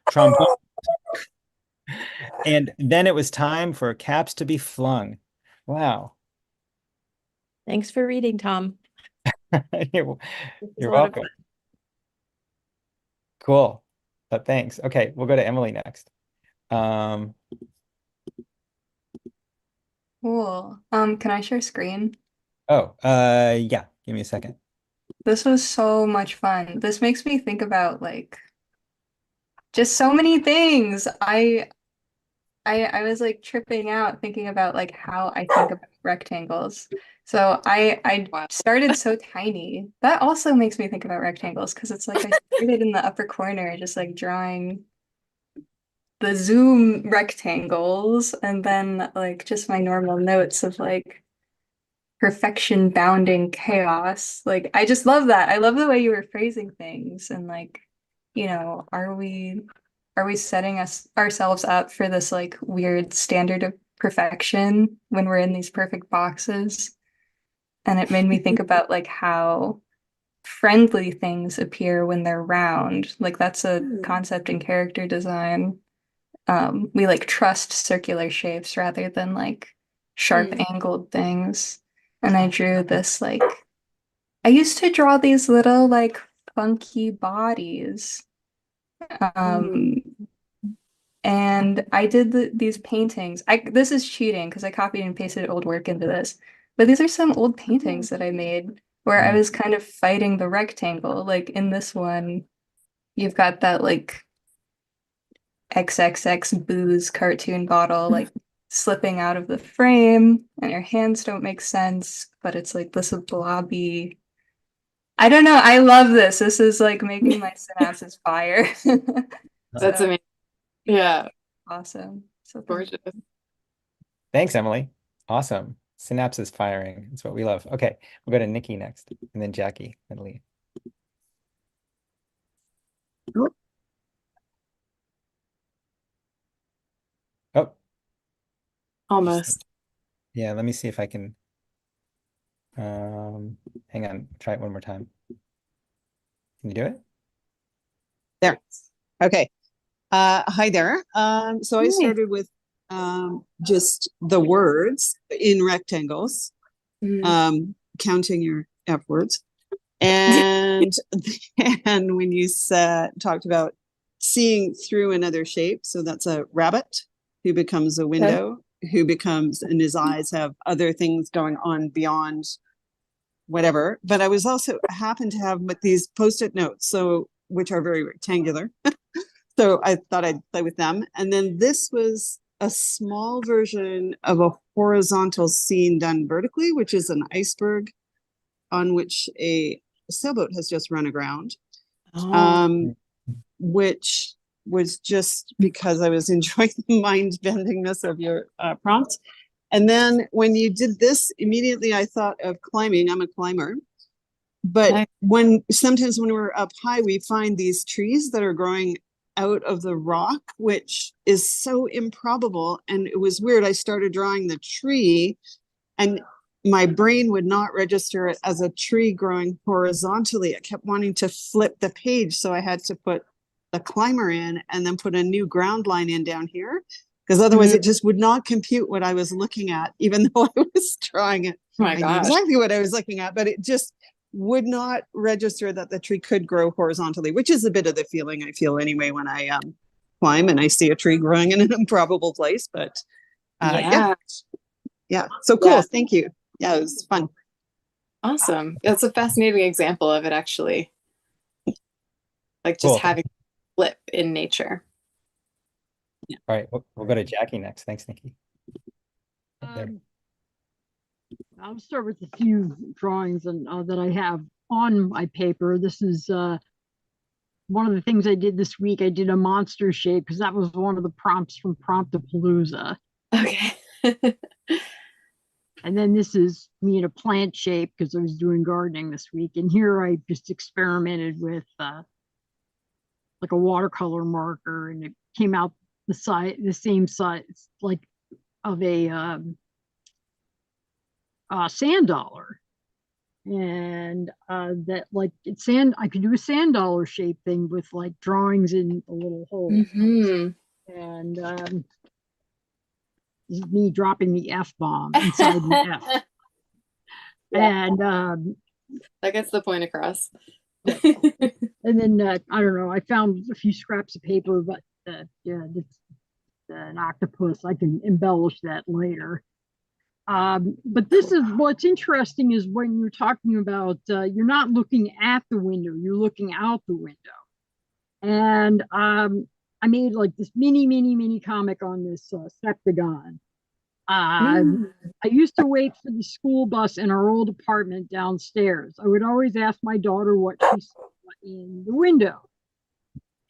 trombone. And then it was time for caps to be flung. Wow.
Thanks for reading, Tom.
You're,
This is a
you're
lot of
welcome.
fun.
Cool. But thanks. Okay, we'll go to Emily next. Um,
Cool. Can I share screen?
yeah, give me a second.
This was so much fun. This makes me think about like just so many things. I was like tripping out thinking about like how I think about rectangles. So I
Wow.
started so tiny. That also makes me think about rectangles because it's like I started in the upper corner just like drawing the zoom rectangles and then like just my normal notes of like perfection bounding chaos. Like I just love that. I love the way you were phrasing things and like, are we setting ourselves up for this like weird standard of perfection when we're in these perfect boxes? And it made me think about like how friendly things appear when they're round. Like that's a concept in character design. We like trust circular shapes rather than like sharp angled things. And I drew this like I used to draw these little like funky bodies. Um, and I did these paintings. This is cheating because I copied and pasted old work into this. But these are some old paintings that I made where I was kind of fighting the rectangle. Like in this one, you've got that like XXX booze cartoon bottle like slipping out of the frame, and your hands don't make sense, but it's like this blobby. I don't know. I love this. This is like making my synapses fire.
That's
So
amazing. Yeah,
awesome. So thank
gorgeous.
Thanks, Emily. Awesome. Synapses firing. That's what we love. Okay, we'll go to Nikki next, and then Jackie and Lee. Oh,
Almost.
Yeah, let me see if I can. Hang on, try it one more time. Can you do it?
There. Okay. Hi there. So I
Hi.
started with just the words in rectangles, counting your F words. And and when you talked about seeing through another shape, so that's a rabbit who becomes a window, who becomes, and his eyes have other things going on beyond whatever. But I was also happened to have these post-it notes, so which are very rectangular. So I thought I'd play with them. And then this was a small version of a horizontal scene done vertically, which is an iceberg on which a sailboat has just run aground. Which was just because I was enjoying the mind bendingness of your prompt. And then when you did this, immediately I thought of climbing. I'm a climber. But sometimes when we're up high, we find these trees that are growing out of the rock, which is so improbable. And it was weird. I started drawing the tree and my brain would not register it as a tree growing horizontally. It kept wanting to flip the page. So I had to put the climber in and then put a new ground line in down here, because otherwise it just would not compute what I was looking at, even though I was drawing it.
Oh my
I knew
gosh.
exactly what I was looking at, but it just would not register that the tree could grow horizontally, which is a bit of the feeling I feel anyway when I climb and I see a tree growing in an improbable place. But yeah. So cool.
Yeah.
Thank you. Yeah, it was fun.
Awesome. That's a fascinating example of it, actually. Like just
Cool.
having flip in nature.
All right, we'll go to Jackie next. Thanks, Nikki. There.
I'll start with a few drawings that I have on my paper. This is one of the things I did this week. I did a monster shape because that was one of the prompts from Promptapalooza.
Okay.
And then this is me in a plant shape because I was doing gardening this week. And here I just experimented with like a watercolor marker, and it came out the same size, like of a sand dollar. And that like I could do a sand dollar shape thing with like drawings in the little hole. And this is me dropping the F-bomb inside the F. And
that gets the point across.
and then I don't know, I found a few scraps of paper, but yeah, it's an octopus. I can embellish that later. But this is what's interesting is when you're talking about you're not looking at the window, you're looking out the window. And I made like this mini comic on this Septagon. I used to wait for the school bus in our old apartment downstairs. I would always ask my daughter what she saw in the window.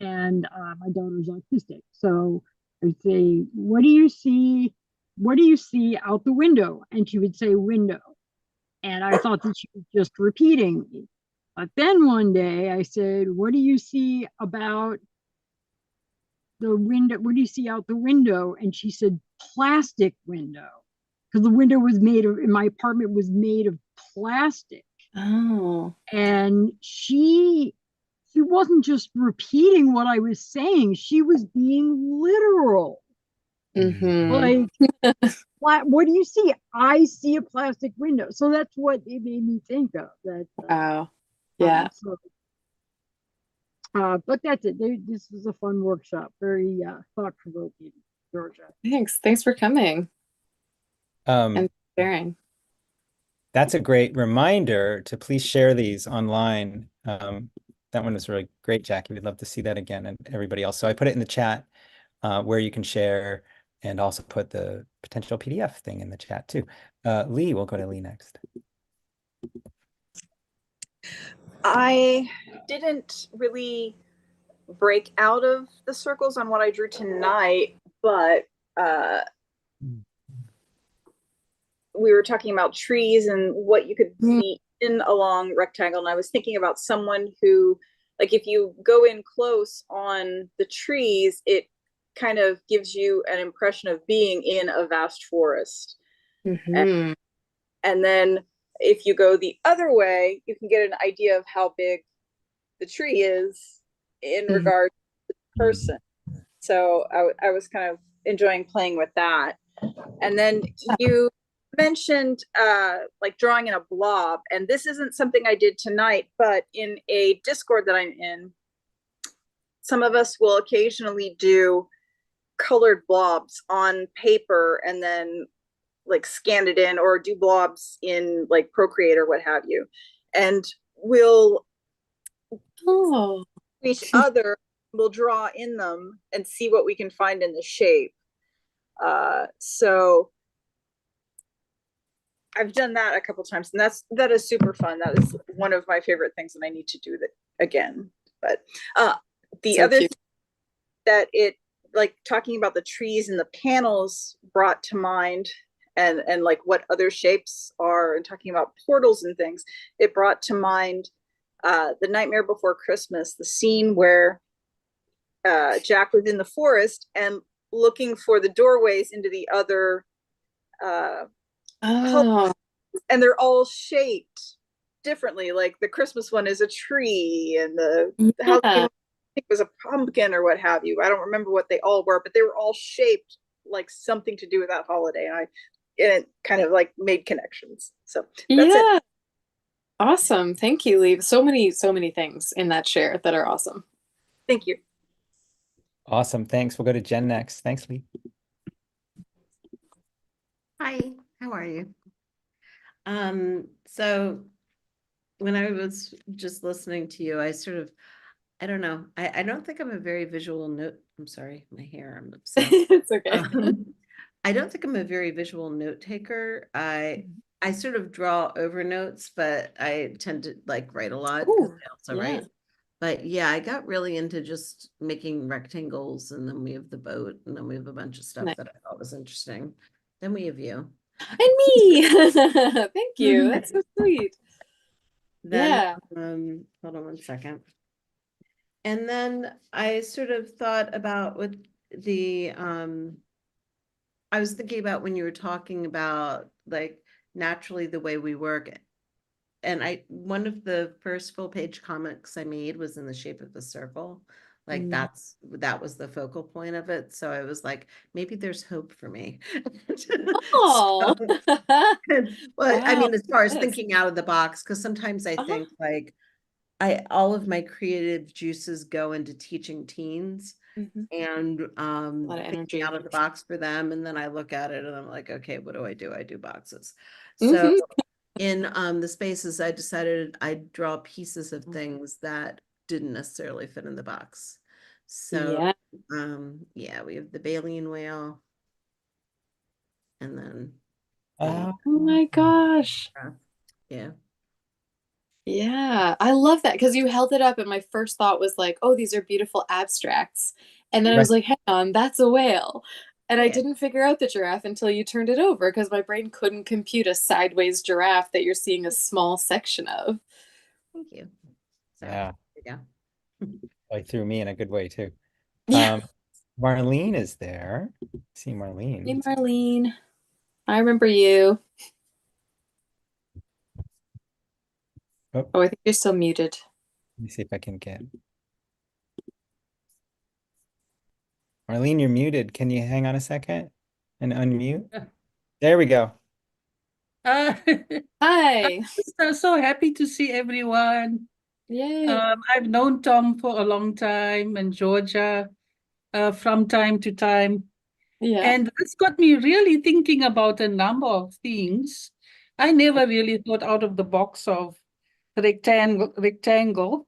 And my daughter's autistic. So I'd say, what do you see? What do you see out the window? And she would say window. And I thought that she was just repeating me. But then one day I said, what do you see about the window? What do you see out the window? And she said, plastic window. Because the window was made of, in my apartment was made of plastic.
Oh.
And she wasn't just repeating what I was saying. She was being literal. Like, what do you see? I see a plastic window. So that's what it made me think of. That.
Wow. Yeah.
But that's it. This was a fun workshop. Very thought-provoking, Georgia.
Thanks for coming and sharing.
That's a great reminder to please share these online. That one was really great, Jackie. We'd love to see that again, and everybody else. So I put it in the chat where you can share, and also put the potential PDF thing in the chat too. Lee, we'll go to Lee next.
I didn't really break out of the circles on what I drew tonight, but we were talking about trees and what you could see in a long rectangle. And I was thinking about someone who, like, if you go in close on the trees, it kind of gives you an impression of being in a vast forest.
Mhm.
And then if you go the other way, you can get an idea of how big the tree is in
Mhm.
regard to the person. So I was kind of enjoying playing with that. And then you mentioned like drawing in a blob, and this isn't something I did tonight, but in a Discord that I'm in, some of us will occasionally do colored blobs on paper and then like scan it in, or do blobs in like Procreate or what have you. And we'll
Oh.
each other will draw in them and see what we can find in the shape. So I've done that a couple times, and that is super fun. That is one of my favorite things, and I need to do that again. But the
So
other
cute.
thing that it, like talking about the trees and the panels, brought to mind, and like what other shapes are, and talking about portals and things, it brought to mind the Nightmare Before Christmas, the scene where Jack was in the forest and looking for the doorways into the other
Oh.
and they're all shaped differently. Like the Christmas one is a tree, and the Halloween
Yeah.
one, I think, was a pumpkin or what have you. I don't remember what they all were, but they were all shaped like something to do with that holiday. And it kind of like made connections. So that's it.
Yeah. Awesome. Thank you, Lee. So many things in that share that are awesome.
Thank you.
Awesome. Thanks. We'll go to Jen next. Thanks, Lee.
Hi, how are you? So when I was just listening to you, I don't know, I don't think I'm a very visual note. I'm sorry, my hair, I'm upset.
It's okay.
I don't think I'm a very visual note taker. I sort of draw over notes, but I tend to like write a lot because
Ooh,
I also
yeah.
write. But yeah, I got really into just making rectangles, and then we have the boat, and then we have a bunch of stuff
Nice.
that I thought was interesting. Then we have you.
And me. Thank you. That's so sweet.
Then,
Yeah.
hold on one second. And then I sort of thought about what the, I was thinking about when you were talking about like naturally the way we work. And one of the first full page comics I made was in the shape of a circle. Like
Mm.
that was the focal point of it. So I was like, maybe there's hope for me.
Oh.
So, well, I
Wow.
mean, as far as
Yes.
thinking out of the box, because sometimes I
Uh-huh.
think like all of my creative juices go into teaching teens
Mhm.
and
A lot of
thinking
energy.
out of the box for them. And then I look at it and I'm like, okay, what do I do? I do boxes. So
Mhm.
in the spaces, I decided I'd draw pieces of things that didn't necessarily fit in the box. So
Yeah.
yeah, we have the baleen whale, and then
Uh,
Oh my gosh.
yeah.
Yeah. I love that because you held it up and my first thought was like, oh, these are beautiful abstracts. And then I
right.
was like, hang on, that's a whale. And I
Yeah.
didn't figure out the giraffe until you turned it over because my brain couldn't compute a sideways giraffe that you're seeing a small section of.
Thank you. So
Yeah.
yeah.
Like threw me in a good way too.
Yeah.
Marlene is there. See Marlene.
Hey, Marlene. I remember you.
Oh,
Oh, I think you're still muted.
let me see if I can get Marlene, you're muted. Can you hang on a second and unmute? There we go.
Uh,
Hi.
I'm so happy to see everyone.
Yay.
I've known Tom for a long time and Georgia from time to time.
Yeah.
And this got me really thinking about a number of things. I never really thought out of the box of rectangle.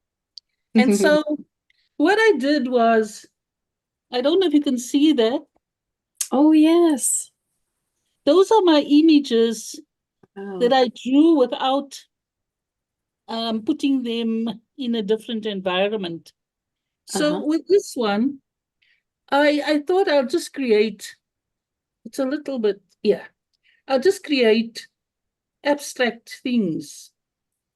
And so what I did was, I don't know if you can see that.
Oh, yes.
Those are my images that
Oh.
I drew without putting them in a different environment.
Uh-huh.
So with this one, I thought I'll just create, it's a little bit, yeah, I'll just create abstract things.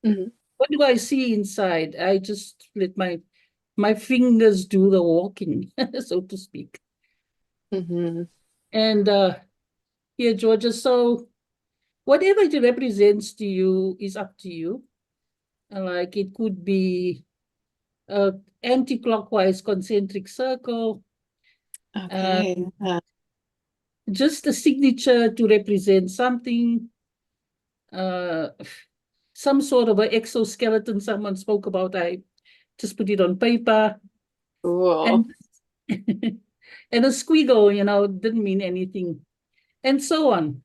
Mhm.
What do I see inside? I just let my fingers do the walking, so to speak.
Mhm.
And yeah, Georgia, so whatever it represents to you is up to you. Like it could be a anti-clockwise concentric circle,
Okay.
just a signature to represent something, uh, some sort of an exoskeleton someone spoke about. I just put it on paper.
Cool.
And and a squiggle, didn't mean anything, and so on.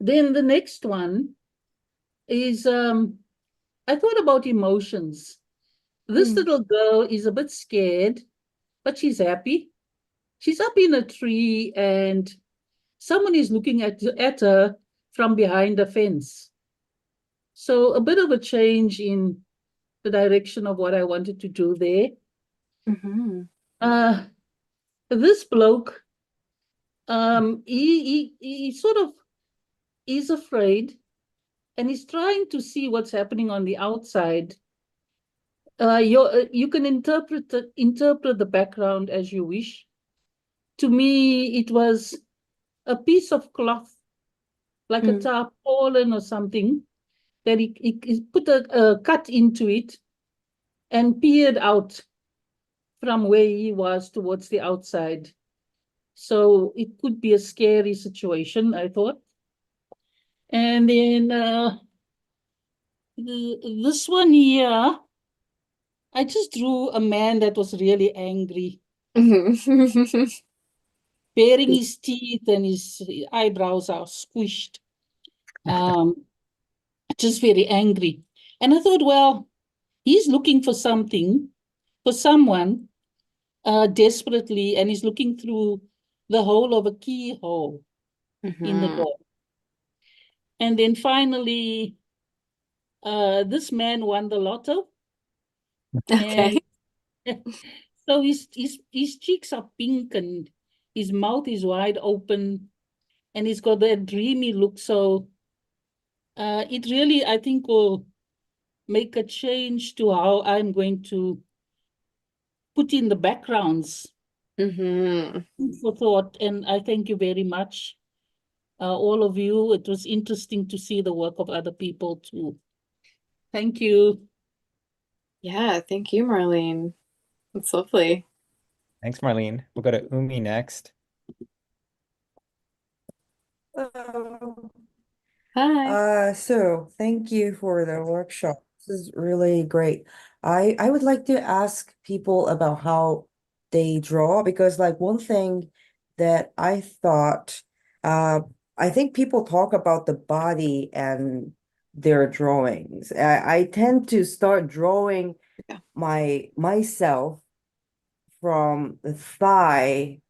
Then the next one is I thought about emotions. This little girl is a bit scared, but she's happy. She's up in a tree and someone is looking at her from behind a fence. So a bit of a change in the direction of what I wanted to do there. This bloke, he sort of is afraid and he's trying to see what's happening on the outside. You can interpret the background as you wish. To me, it was a piece of cloth, like a tarpaulin or something, that he put a cut into it and peered out from where he was towards the outside. So it could be a scary situation, I thought. And then this one here, I just drew a man that was really angry, baring his teeth and his eyebrows are squished, just very angry. And I thought, well, he's looking for something, for someone desperately, and he's looking through the hole of a keyhole in the door. And then finally, this man won the lotto.
Okay.
And so his cheeks are pink and his mouth is wide open and he's got that dreamy look. So it really, I think, will make a change to how I'm going to put in the backgrounds for thought. And I thank you very much, all of you. It was interesting to see the work of other people too. Thank you.
Yeah, thank you, Marlene. That's lovely.
Thanks, Marlene. We'll go to Umi next.
Hello.
Hi.
So thank you for the workshop. This is really great. I would like to ask people about how they draw, because like one thing that I thought, I think people talk about the body and their drawings. I tend to start drawing
Yeah.
myself from the thigh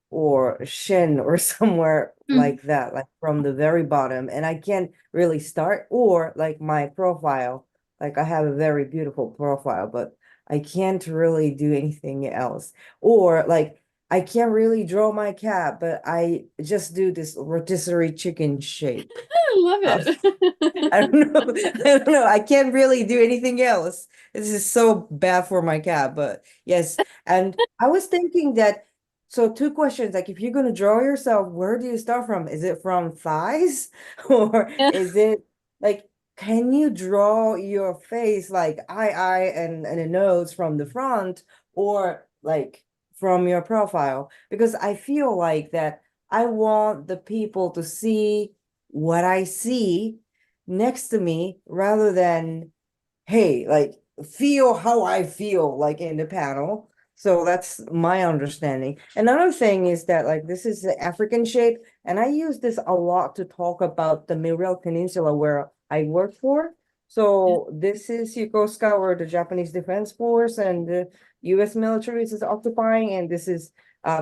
or shin or somewhere like that, like from the very bottom, and I can't really start, or like my profile, like I have a very beautiful profile, but I can't really do anything else, or like I can't really draw my cat, but I just do this rotisserie chicken shape.
I love it.
I don't know. I don't know. I can't really do anything else. This is so bad for my cat, but yes. And I was thinking that, so two questions, like if you're going to draw yourself, where do you start from? Is it from thighs or
Yeah.
is it like, can you draw your face like eye and a nose from the front, or like from your profile? Because I feel like that I want the people to see what I see next to me, rather than, hey, like feel how I feel like in the panel. So that's my understanding. Another thing is that like this is the African shape, and I use this a lot to talk about the Mirel Peninsula where I work for. So this is Yokosuka, where the Japanese Defense Force and the US military is occupying, and this is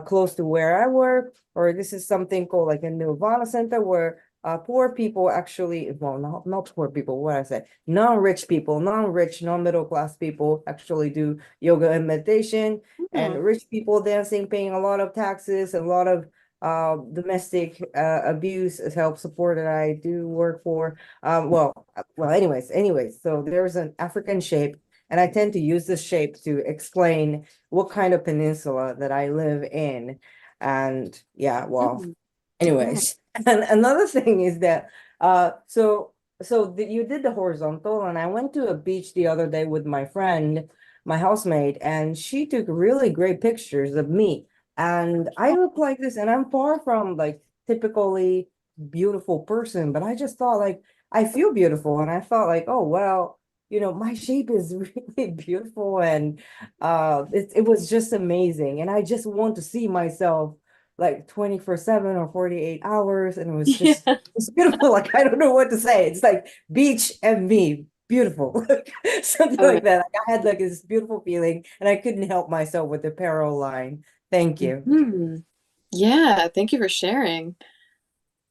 close to where I work, or this is something called like a Nirvana Center where poor people actually, well, not poor people, what I say, non-rich people, non-rich, non-middle class people actually do yoga and meditation, and rich people dancing, paying a lot of taxes, a lot of domestic abuse is help support that I do work for. Anyways, so there's an African shape, and I tend to use this shape to explain what kind of peninsula that I live in. And yeah, well, Anyways, and another thing is that you did the horizontal, and I went to a beach the other day with my friend, my housemate, and she took really great pictures of me. And I look like this, and I'm far from like typically beautiful person, but I just thought like I feel beautiful, and I thought like, oh well, my shape is really beautiful, and it was just amazing, and I just want to see myself like 24/7 or 48 hours, and it was just
Yeah.
it's beautiful. Like I don't know what to say. It's like beach and me, beautiful. Something
Oh,
like that. Like, I had like this beautiful feeling, and I couldn't help myself with the parallel line. Thank you.
yeah. Thank you for sharing.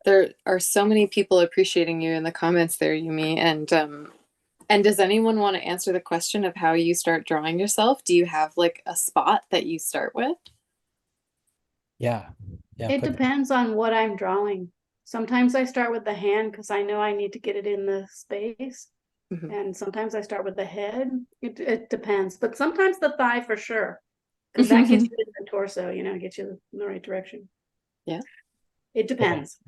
There are so many people appreciating you in the comments there, Yumi. And does anyone want to answer the question of how you start drawing yourself? Do you have like a spot that you start with?
Yeah.
It depends on what I'm drawing. Sometimes I start with the hand because I know I need to get it in the space. And sometimes I start with the head. It depends. But sometimes the thigh for sure. Because that gets you in the torso, gets you in the right direction.
Yeah.
It depends.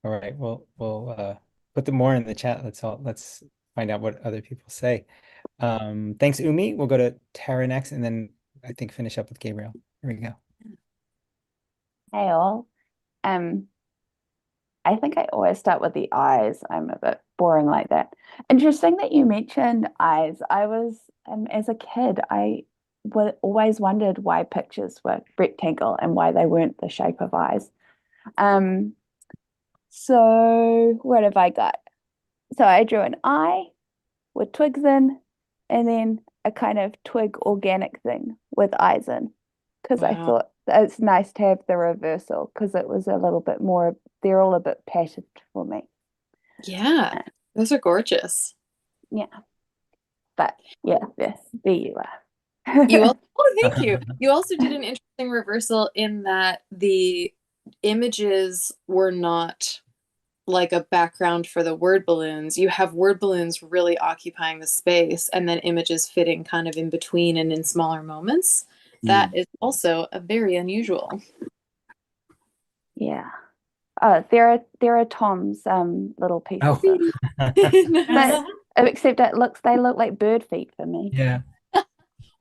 All right. Well, we'll put them more in the chat. Let's find out what other people say. Thanks, Umi. We'll go to Tara next, and then I think finish up with Gabriel. Here we go.
Hey all. I think I always start with the eyes. I'm a bit boring like that. Interesting that you mentioned eyes. I was, as a kid, I always wondered why pictures were rectangle and why they weren't the shape of eyes. So what have I got? So I drew an eye with twigs in, and then a kind of twig organic thing with eyes in, because I thought it's nice to have the reversal, because it was a little bit more, they're all a bit patterned for me.
Yeah, those are gorgeous.
Yeah. But yeah, there you are.
Thank you. You also did an interesting reversal in that the images were not like a background for the word balloons. You have word balloons really occupying the space, and then images fitting kind of in between and in smaller moments. That is also a very unusual.
Yeah. There are Tom's little pieces. But except they look like bird feet for me.
Yeah.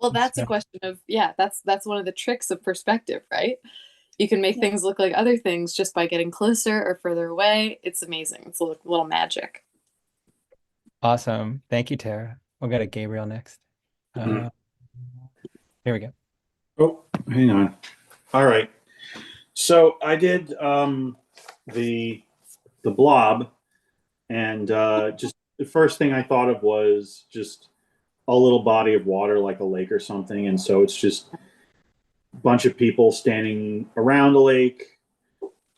Well, that's a question of, that's one of the tricks of perspective, right? You can make things look like other things just by getting closer or further away. It's amazing. It's a little magic.
Awesome. Thank you, Tara. We'll go to Gabriel next. Here we go.
Oh, hang on. All right. So I did the blob, and just the first thing I thought of was just a little body of water, like a lake or something. And so it's just a bunch of people standing around a lake,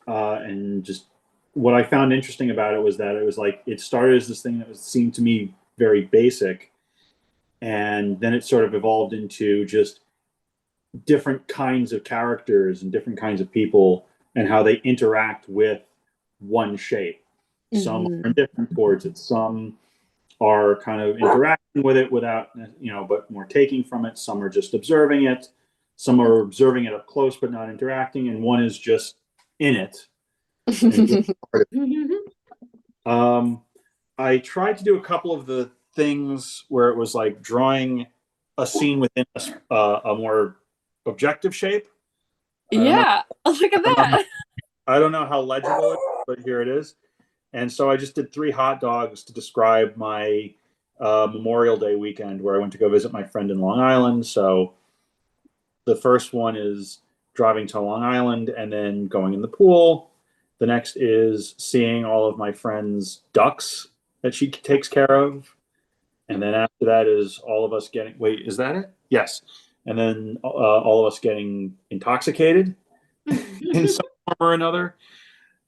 and just what I found interesting about it was that it was like it started as this thing that seemed to me very basic, and then it sort of evolved into just different kinds of characters and different kinds of people and how they interact with one shape. Some are indifferent towards it. Some are kind of interacting with it without, but more taking from it. Some are just observing it. Some are observing it up close but not interacting. And one is just in it. I tried to do a couple of the things where it was like drawing a scene within a more objective shape.
Yeah, look at that.
I don't know how legible it is, but here it is. And so I just did 3 hot dogs to describe my Memorial Day weekend where I went to go visit my friend in Long Island. So the first one is driving to Long Island and then going in the pool. The next is seeing all of my friend's ducks that she takes care of. And then after that is all of us getting, wait, is that it? Yes. And then all of us getting intoxicated in some form or another.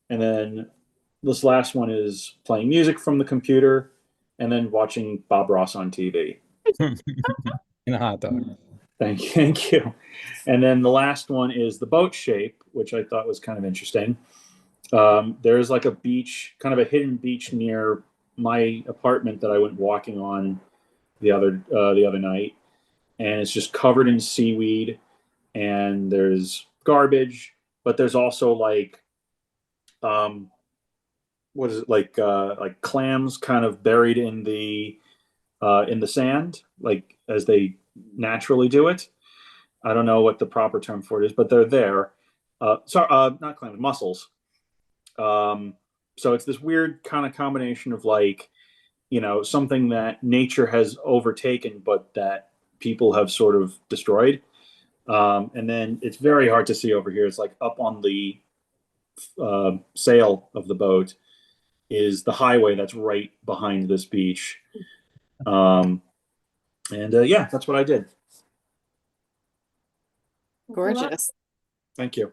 And then this last one is playing music from the computer and then watching Bob Ross on TV.
In a hot dog.
Thank you. And then the last one is the boat shape, which I thought was kind of interesting. There's like a beach, kind of a hidden beach near my apartment that I went walking on the other night, and it's just covered in seaweed, and there's garbage, but there's also like what is it, like clams kind of buried in the sand, like as they naturally do it. I don't know what the proper term for it is, but they're there. Not clams, mussels. So it's this weird kind of combination of like, something that nature has overtaken, but that people have sort of destroyed. And then it's very hard to see over here. It's like up on the sail of the boat is the highway that's right behind this beach. Yeah, that's what I did.
Gorgeous.
Thank you.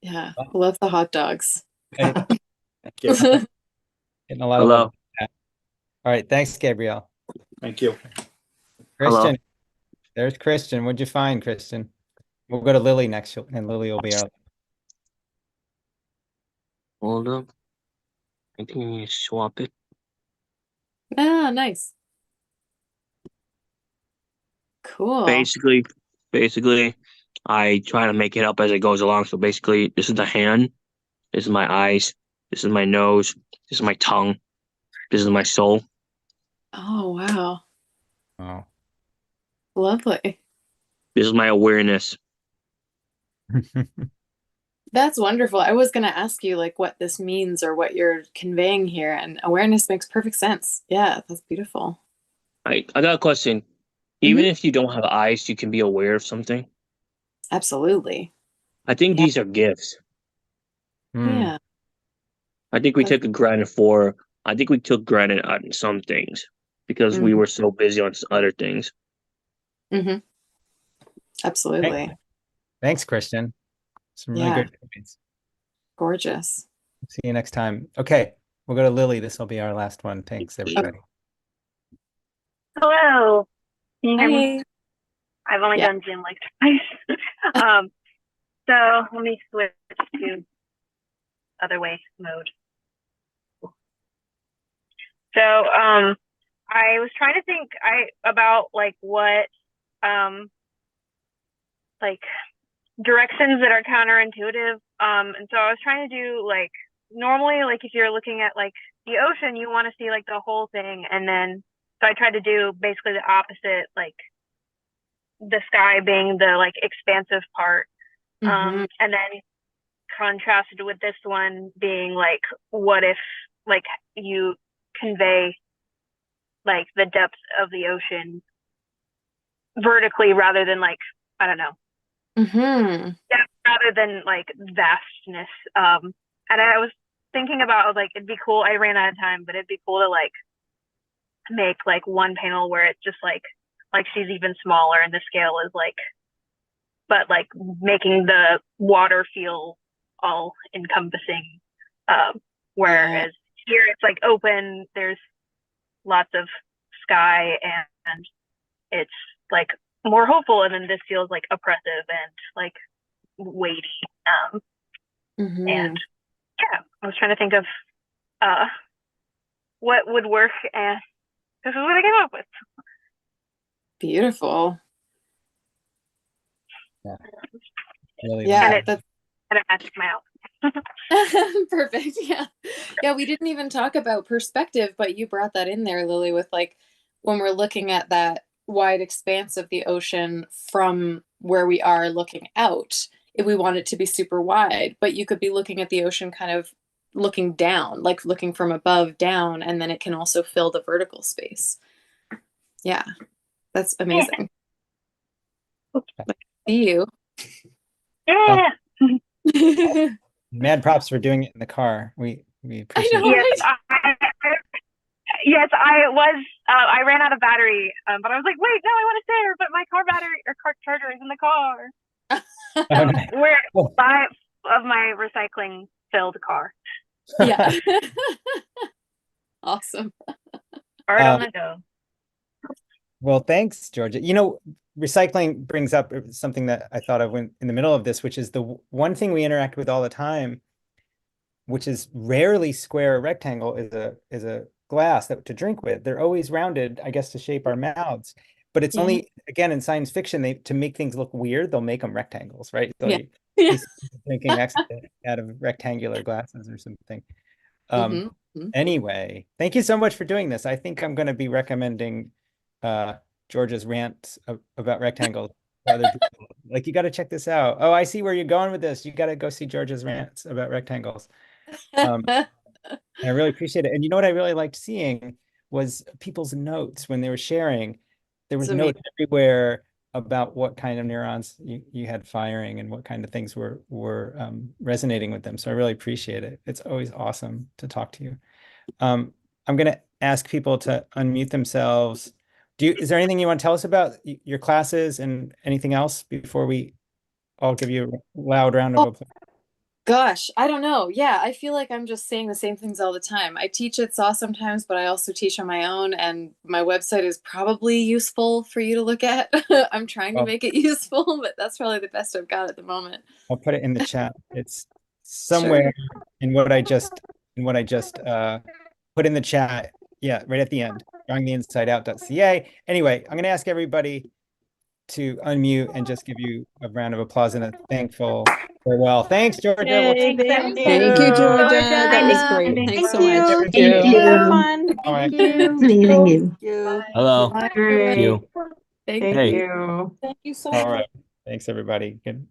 Yeah, love the hot dogs.
Hey,
Thank you.
getting a lot
Hello.
of love. All right, thanks, Gabrielle.
Thank you.
Christian, there's Christian. What'd you find, Christian? We'll go to Lily next, and Lily will be our.
Hold up. I think you swap it.
Ah, nice. Cool.
Basically, I try to make it up as it goes along. So basically, this is the hand, this is my eyes, this is my nose, this is my tongue, this is my soul.
Oh, wow.
Oh.
Lovely.
This is my awareness.
That's wonderful. I was going to ask you like what this means or what you're conveying here, and awareness makes perfect sense. Yeah, that's beautiful.
I got a question. Even if you don't have eyes, you can be aware of something.
Absolutely.
I think these are gifts.
Yeah.
I think we took granted on some things because we were so busy on other things.
Absolutely.
Thanks, Christian. Some really
Yeah.
good points.
Gorgeous.
See you next time. Okay, we'll go to Lily. This will be our last one. Thanks, everybody.
Hello. Can you hear me?
Hi.
I've only done Zoom like twice. So let me switch to other way mode. So I was trying to think about like what like directions that are counterintuitive. And so I was trying to do like normally like if you're looking at like the ocean, you want to see like the whole thing, and then so I tried to do basically the opposite, like the sky being the like expansive part, and then contrasted with this one being like, what if like you convey like the depth of the ocean vertically rather than like, I don't know, rather than like vastness. And I was thinking about like it'd be cool. I ran out of time, but it'd be cool to like make like one panel where it's just like she's even smaller and the scale is like, but like making the water feel all encompassing. Whereas here it's like open, there's lots of sky and it's like more hopeful, and then this feels like oppressive and like weighty. And yeah, I was trying to think of what would work, and this is what I came up with.
Beautiful.
Yeah. Really
Yeah,
and it matches my outfit.
perfect. Yeah. Yeah, we didn't even talk about perspective, but you brought that in there, Lily, with like when we're looking at that wide expanse of the ocean from where we are looking out, if we want it to be super wide, but you could be looking at the ocean kind of looking down, like looking from above down, and then it can also fill the vertical space. Yeah, that's amazing. See you.
Yeah.
Mad props for doing it in the car. We appreciate
know,
it.
Yes, I was. I ran out of battery, but I was like, "Wait, no, I want to share." But my car battery or car charger is in the car.
Oh, nice.
We're 5 of my recycling filled car.
Yeah. Awesome.
Art on the go.
Well, thanks, Georgia. Recycling brings up something that I thought of in the middle of this, which is the one thing we interact with all the time, which is rarely square or rectangle, is a glass to drink with. They're always rounded, I guess, to shape our mouths. but it's
Yeah.
only, again, in science fiction, to make things look weird, they'll make them rectangles, right?
Yeah.
He's thinking accident out of rectangular glasses or something. Anyway, thank you so much for doing this. I think I'm going to be recommending Georgia's rant about rectangles to other people. Like, you got to check this out. Oh, I see where you're going with this. You got to go see Georgia's rants about rectangles. I really appreciate it. And you know what I really liked seeing was people's notes when they were sharing. There was notes everywhere about what kind of neurons you had firing and what kind of things were resonating with them. So I really appreciate it. It's always awesome to talk to you. I'm going to ask people to unmute themselves. Is there anything you want to tell us about your classes and anything else before we all give you a loud round of applause?
Gosh, I don't know. Yeah, I feel like I'm just saying the same things all the time. I teach at SAW sometimes, but I also teach on my own, and my website is probably useful for you to look at. I'm trying to make it useful, but that's probably the best I've got at the moment.
I'll put it in the chat. It's somewhere in what I just put in the chat. Yeah, right at the end. drawingtheinsideout.ca. Anyway, I'm going to ask everybody to unmute and just give you a round of applause and a thankful farewell. Thanks, Georgia.
Yay,
Thank
thank you, Georgia. That was great. Thanks so much.
Thank you.
Have fun.
All right.
Meeting you.
Hello.
Great.
You.
Thank
Hey.
you.
Thank you so
All
much.
right. Thanks, everybody. Good.